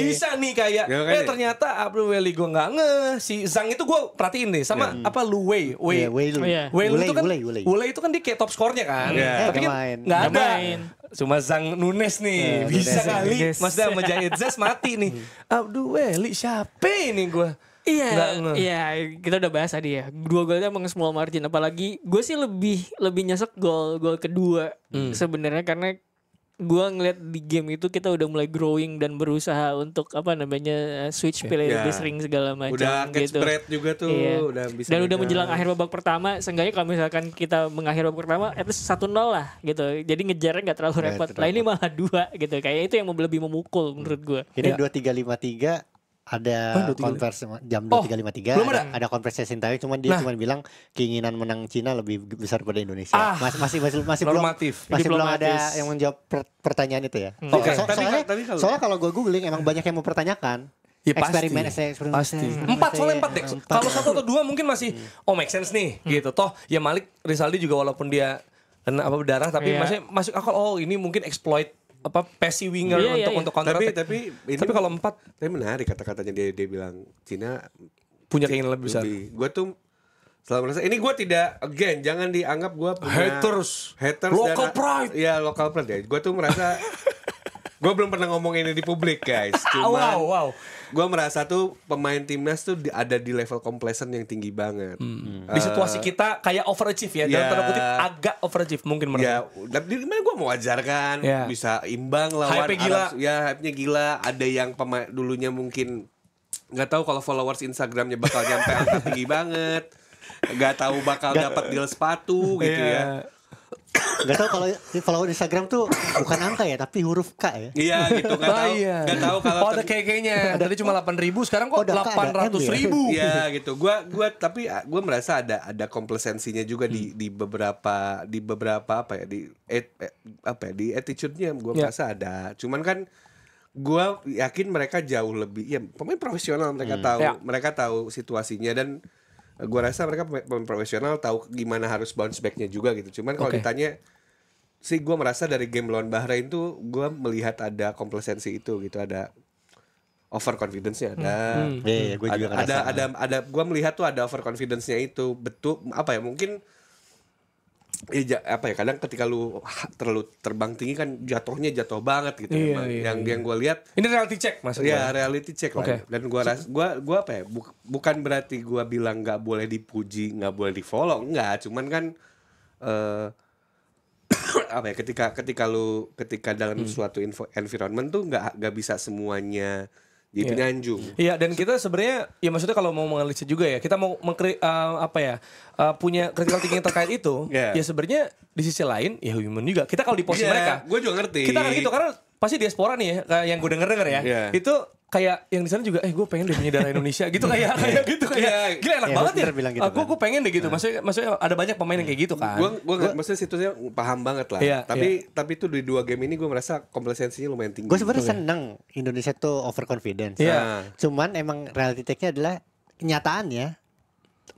Bisa nih kayak Ya, makanya. ternyata Abdul Weli gue nggak si Zhang itu gue perhatiin nih sama apa Lu Wei. Iya, Wei Lu. Oh, iya. Wei Lu itu kan Wei. Wei itu kan dia kayak top skornya kan. Iya. Tapi kan Nggak main. nggak Nggak ada. main. Cuma Zhang Nunes nih bisa Nunes. kali. Nunes. Maksudnya sama Jahit Zes mati nih. Abdul Weli siapa ini gue? Nggak Iya, nge. iya kita udah bahas tadi ya. 2 golnya emang small margin, apalagi gue sih lebih nyesek gol kedua sebenarnya karena gua ngeliat di game itu kita udah mulai growing dan berusaha untuk apa namanya switch play lebih sering segala macam Udah catch gitu. bread juga tuh, Iya. udah bisa. Dan udah beda. menjelang akhir babak pertama, seenggaknya kalau misalkan kita mengakhiri babak pertama, at least 1-0 lah gitu. Jadi ngejarnya nggak terlalu repot. Lah ini malah 2 gitu. Kayak itu yang lebih memukul menurut gua. Ini 2353 ada konversi jam 2353 belum ada konversi Sintayong, cuman dia cuman bilang keinginan menang Cina lebih besar pada Indonesia. Masih belum normatif. masih belum ada Diplomatis. yang menjawab pertanyaan itu ya. Oke. Soalnya kalau gue googling emang banyak yang mempertanyakan. Ya, pasti. eksperimen Pasti. 4 soalnya 4 deh. Kalau 1 atau 2 mungkin masih make sense nih gitu. Toh ya Malik Rizaldi juga walaupun dia kena berdarah tapi Iya. masih masuk akal. Oh ini mungkin exploit passy winger Iya, untuk counter attack. Tapi kalau 4 tapi menarik kata-katanya dia bilang Cina punya keinginan lebih besar. Gue tuh selalu merasa ini gue tidak, again jangan dianggap gue punya Haters. haters Local dan, pride. Ya local pride ya. Gue tuh merasa gue belum pernah ngomong ini di publik guys. Cuman Wow. gue merasa tuh pemain timnas tuh ada di level complacent yang tinggi banget. Di situasi kita kayak overachieve ya, dalam tanda kutip agak overachieve mungkin menurut. Ya, tapi gimana gue mau wajarkan Ya. bisa imbang lawan Hype-nya gila. hype-nya gila. Ada yang pemain dulunya mungkin nggak tahu kalau followers Instagramnya bakal nyampe angka tinggi banget. Nggak tahu bakal dapat deal sepatu gitu ya. Gak tau kalau follower Instagram tuh bukan angka ya, tapi huruf K ya. Iya gitu, nggak tahu. Nggak tahu kalau ada kayaknya tadi cuma 8.000 sekarang kok ada K, ada M 800.000. Iya gitu. Tapi gue merasa ada komplasensinya juga di beberapa apa ya di attitude-nya gue merasa ada. Cuman kan gue yakin mereka jauh lebih ya pemain profesional, mereka tahu situasinya dan gue rasa mereka pemain profesional tahu gimana harus bounce back-nya juga gitu. Cuman kalau ditanya sih gue merasa dari game lawan Bahrain tuh gue melihat ada komplasensi itu gitu, ada over confidence-nya ada. Iya, gue juga ngerasa. Ada gue melihat tuh ada over confidence-nya itu. Betul apa ya mungkin kadang ketika lu terlalu terbang tinggi kan jatuhnya jatuh banget gitu. Yang gue lihat Ini reality check maksudnya. ya reality check lah. Dan gua apa ya bukan berarti gua bilang nggak boleh dipuji, nggak boleh di follow, enggak. Cuman kan apa ya ketika dalam suatu environment tuh nggak bisa semuanya jadi penyanjung. Iya, dan kita sebenarnya ya maksudnya kalau mau menganalisis juga ya, kita mau punya critical thinking terkait itu, ya sebenarnya di sisi lain ya human juga. Kita kalau di posisi mereka, gue juga ngerti. kita kan gitu karena pasti diaspora nih ya, kayak yang gue denger ya, itu kayak yang di sana juga, gue pengen deh punya darah Indonesia gitu kayak gitu kayak gila enak banget ya. Gitu Aku pengen deh gitu. Maksudnya ada banyak pemain yang kayak gitu kan. Gue maksudnya situasinya paham banget lah. Tapi itu di 2 game ini gue merasa komplasensinya lumayan tinggi. Gue sebenarnya seneng Indonesia tuh overconfidence. Cuman emang reality check-nya adalah kenyataannya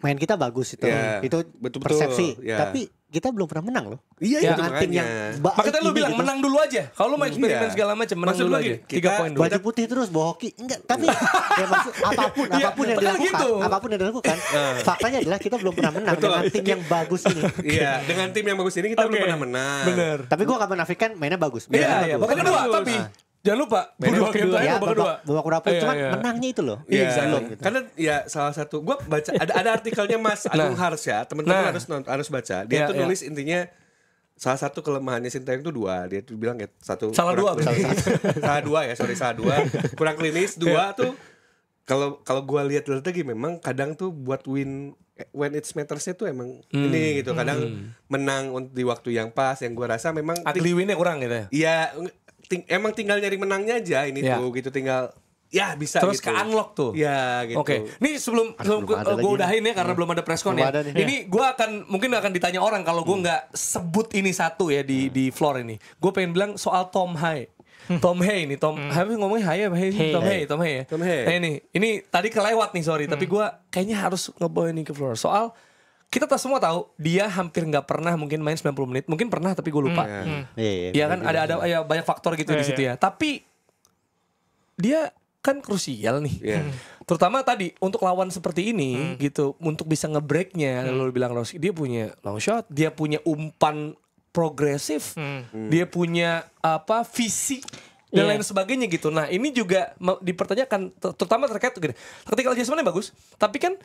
main kita bagus itu. Itu betul-betul, persepsi. ya. Tapi kita belum pernah menang loh. Iya, dengan tim yang baik Makanya lu ini bilang gitu. menang dulu aja. Kalau lu mau eksperimen segala macam, menang Maksud dulu lu aja. gini, 3 poin dulu. Baju putih terus bawa hoki enggak, tapi ya maksud apapun yang tekan dilakukan, gitu. apapun yang dilakukan, faktanya adalah kita belum pernah menang dengan tim yang bagus ini. Iya, dengan tim yang bagus ini kita belum pernah menang. Bener. Tapi gua gak menafikan mainnya bagus. Iya, babak kedua tapi jangan lupa Mainnya babak kedua. ya, Babak kedua. babak kedua pun cuman menangnya itu loh. Iya, belum gitu. karena ya salah satu gue baca ada artikelnya Mas Agung Harsya, teman-teman harus baca. Dia tuh nulis intinya salah satu kelemahannya Sintayong itu 2. Dia tuh bilang ya Salah 2 salah 2 kurang klinis. 2 tuh kalau gue lihat strategi memang kadang tuh buat when it's matters-nya tuh emang ini gitu. Kadang menang di waktu yang pas, yang gue rasa memang ugly win-nya kurang gitu ya. iya emang tinggal nyari menangnya aja ini tuh gitu, tinggal ya bisa terus gitu. ke unlock tuh. Ya gitu. Oke. Nih sebelum gue udahin ya karena belum ada press con ya. Ini gue mungkin akan ditanya orang kalau gue nggak sebut ini satu ya di floor ini. Gue pengen bilang soal Tom Hay. Tom Hay nih, Hay ngomongnya Hay apa Hay? Tom Hay ya. Nah ini tadi kelewat nih sorry, tapi gue kayaknya harus ngebawa ini ke floor. Soal kita semua tahu dia hampir nggak pernah mungkin main 90 menit. Mungkin pernah tapi gue lupa. Iya kan ada ya banyak faktor gitu di situ ya. Tapi dia kan krusial nih. Terutama tadi untuk lawan seperti ini gitu, untuk bisa nge-breaknya. Lalu bilang Rossi, dia punya long shot, dia punya umpan progresif, dia punya visi dan lain sebagainya gitu. Nah ini juga dipertanyakan, terutama terkait gini, ketika adjustmentnya bagus, tapi kan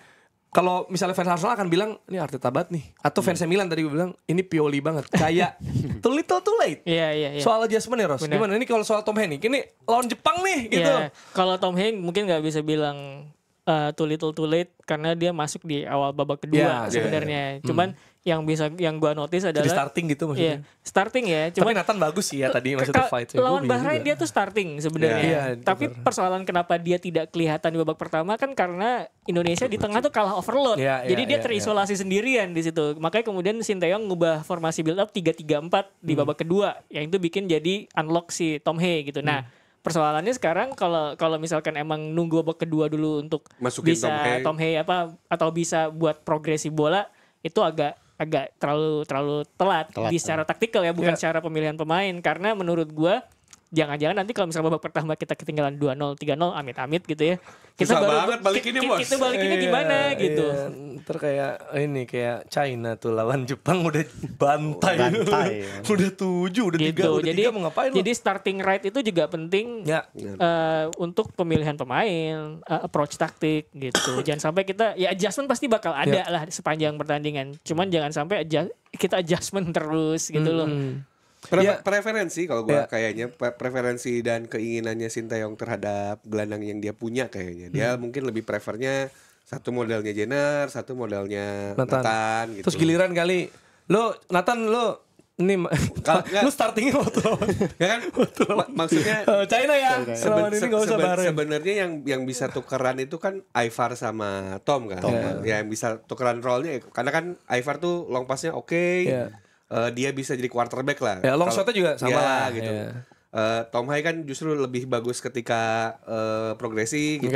kalau misalnya fans Arsenal akan bilang ini Arteta banget nih, atau fansnya Milan tadi gue bilang ini Pioli banget, kayak too little too late. Iya. Soal adjustment ya Ros, Benar. gimana ini kalau soal Tom Henry, ini lawan Jepang nih gitu. Iya, kalau Tom Hanks mungkin nggak bisa bilang too little too late karena dia masuk di awal babak kedua Iya, sebenarnya. Cuman yang gua notice adalah Jadi starting gitu maksudnya. Iya, starting ya. Tapi Cuman Nathan bagus sih ya tadi maksudnya fight. lawan Bahrain dia tuh starting sebenarnya. Iya, Tapi persoalan kenapa dia tidak kelihatan di babak pertama kan karena Indonesia di tengah tuh kalah overload. Iya, Jadi dia iya, terisolasi sendirian di situ. Makanya kemudian Sinteyong ngubah formasi build up 3-3-4 di babak kedua, yang itu bikin jadi unlock si Tom Hee gitu. Nah, persoalannya sekarang kalau misalkan emang nunggu babak kedua dulu untuk Masukin bisa Tom Hee. atau bisa buat progresi bola, itu agak terlalu telat di secara taktikal ya, bukan secara pemilihan pemain. Karena menurut gua jangan-jangan nanti kalau misalnya babak pertama kita ketinggalan 2-0, 3-0, amit-amit gitu ya. Susah banget balikinnya, Bos. Kita balikinnya gimana gitu. Ntar kayak ini kayak China tuh lawan Jepang udah bantai. Udah 7, udah 3, Gitu. udah 3 mau ngapain lu? Jadi starting right itu juga penting Ya. untuk pemilihan pemain, approach taktik gitu. Jangan sampai kita ya adjustment pasti bakal ada lah sepanjang pertandingan. Cuman jangan sampai kita adjustment terus gitu loh. Preferensi kalau gue kayaknya preferensi dan keinginannya Sinteyong terhadap gelandang yang dia punya kayaknya dia mungkin lebih prefernya satu modelnya Jenner, satu modelnya Nathan gitu. Terus giliran kali lo Nathan lo ini lu startingnya waktu lawan ya kan maksudnya China ya. Ini nggak usah bareng. Sebenarnya yang bisa tukeran itu kan Ivar sama Tom kan. Ya yang bisa tukeran role-nya karena kan Ivar tuh long pass-nya dia bisa jadi quarterback lah. Ya, long shot-nya juga sama lah gitu. Ya. Tom Hee kan justru lebih bagus ketika progresi gitu.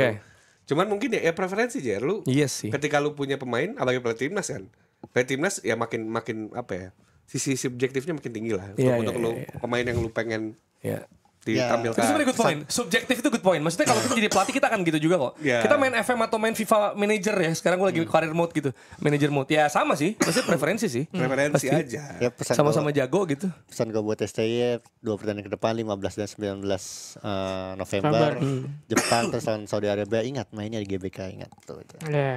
Cuman mungkin ya preferensi aja lu. Iya sih. Ketika lu punya pemain, apalagi pelatih timnas kan. Pelatih timnas ya makin apa ya? Sisi subjektifnya makin tinggi lah untuk lu pemain yang lu pengen ditampilkan. Itu sebenarnya good point. Subjektif itu good point. Maksudnya kalau kita jadi pelatih kita akan gitu juga kok. Kita main FM atau main FIFA Manager ya. Sekarang gue lagi career mode gitu. Manager mode. Ya sama sih. Maksudnya preferensi sih. Preferensi aja. Ya, Sama-sama jago gitu. Pesan gue buat STY 2 pertandingan ke depan 15 dan 19 November Jepang terus lawan Saudi Arabia, ingat mainnya di GBK, ingat tuh.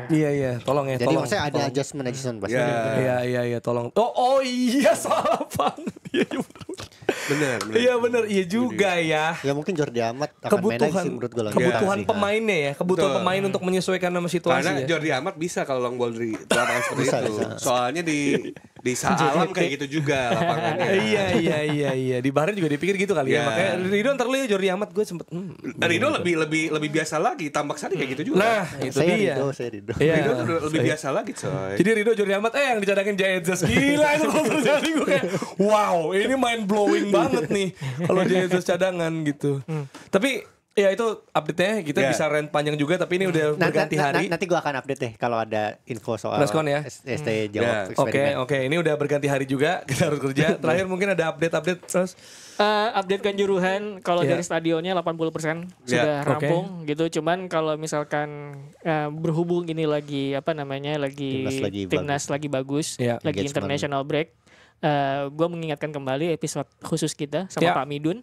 Iya. Tolong ya. Jadi tolong. maksudnya ada adjustment pasti. Iya, tolong. Oh iya, salah banget. Benar. Iya benar, iya juga ya. Ya mungkin Jordi Amat akan main lagi sih menurut gue lagi. Kebutuhan pemainnya ya, kebutuhan pemain untuk menyesuaikan sama situasi. Karena ya. Jordi Amat bisa kalau long ball di lapangan seperti itu. Soalnya di Saalam kayak gitu juga lapangannya. Iya. Di Bahrain juga dipikir gitu kali ya. Makanya Ridho ntar lu ya Jordi Amat gue sempet. Ridho lebih biasa lagi, Tambak Sari kayak gitu juga. Nah, itu dia. Saya Ridho. Ridho tuh lebih biasa lagi coy. Jadi Ridho Jordi Amat yang dicadangin Jesus. Gila itu kalau terjadi gue kayak wow, ini mind blowing banget nih kalau Jesus cadangan gitu. Tapi ya itu update-nya kita bisa rant panjang juga tapi ini udah berganti hari. Nanti gue akan update deh kalau ada info soal Preskon ya. ST jawab eksperimen. Oke, ini udah berganti hari juga kita harus kerja. Terakhir mungkin ada update terus. Update Kanjuruhan kalau dari stadionnya 80% sudah rampung gitu. Cuman kalau misalkan berhubung ini lagi timnas lagi bagus, lagi international break, gue mengingatkan kembali episode khusus kita sama Pak Midun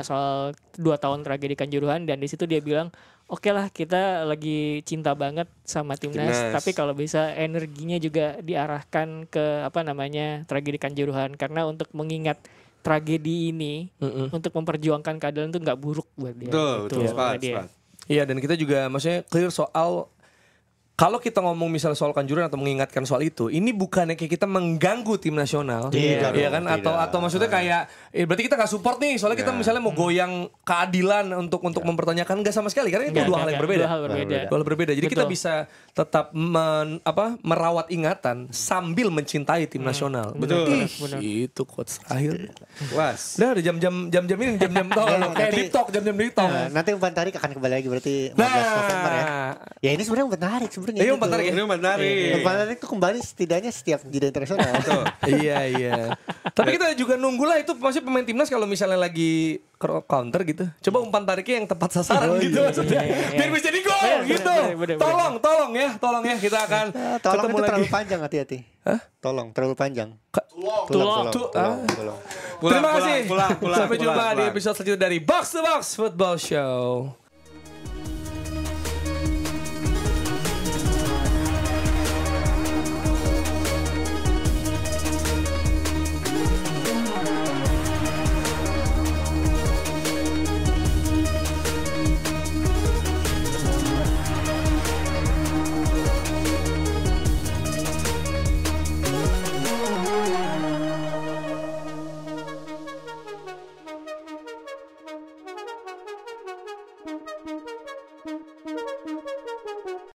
soal 2 tahun tragedi Kanjuruhan, dan di situ dia bilang oke lah kita lagi cinta banget sama timnas. Tapi kalau bisa energinya juga diarahkan ke tragedi Kanjuruhan, karena untuk mengingat tragedi ini untuk memperjuangkan keadilan itu nggak buruk buat dia. Betul. Iya, dan kita juga maksudnya clear soal kalau kita ngomong misalnya soal Kanjuruhan atau mengingatkan soal itu, ini bukannya kayak kita mengganggu tim nasional, iya kan? Atau maksudnya kayak, berarti kita nggak support nih, soalnya kita misalnya mau goyang keadilan untuk mempertanyakan, nggak sama sekali, karena itu dua hal yang berbeda. Dua hal berbeda. Jadi kita bisa tetap merawat ingatan sambil mencintai tim nasional. Betul. Itu quotes akhir. Was. Udah jam-jam ini jam-jam kayak deep talk, jam-jam deep talk. Nanti Umpan Tarik akan kembali lagi berarti 15 November ya. Ya ini sebenarnya Umpan Tarik sebenarnya. Iya, Umpan Tarik. Umpan Tarik itu kembali setidaknya setiap jeda internasional. Iya. Tapi kita juga nunggulah itu maksudnya pemain timnas kalau misalnya lagi counter gitu. Coba umpan tariknya yang tepat sasaran gitu maksudnya. Biar bisa jadi gol gitu. Tolong ya kita akan tolong ketemu itu lagi. terlalu panjang, hati-hati. Hah? Tolong terlalu panjang. Tolong. Terima kasih. Pulang. Sampai jumpa di episode selanjutnya dari Box to Box Football Show.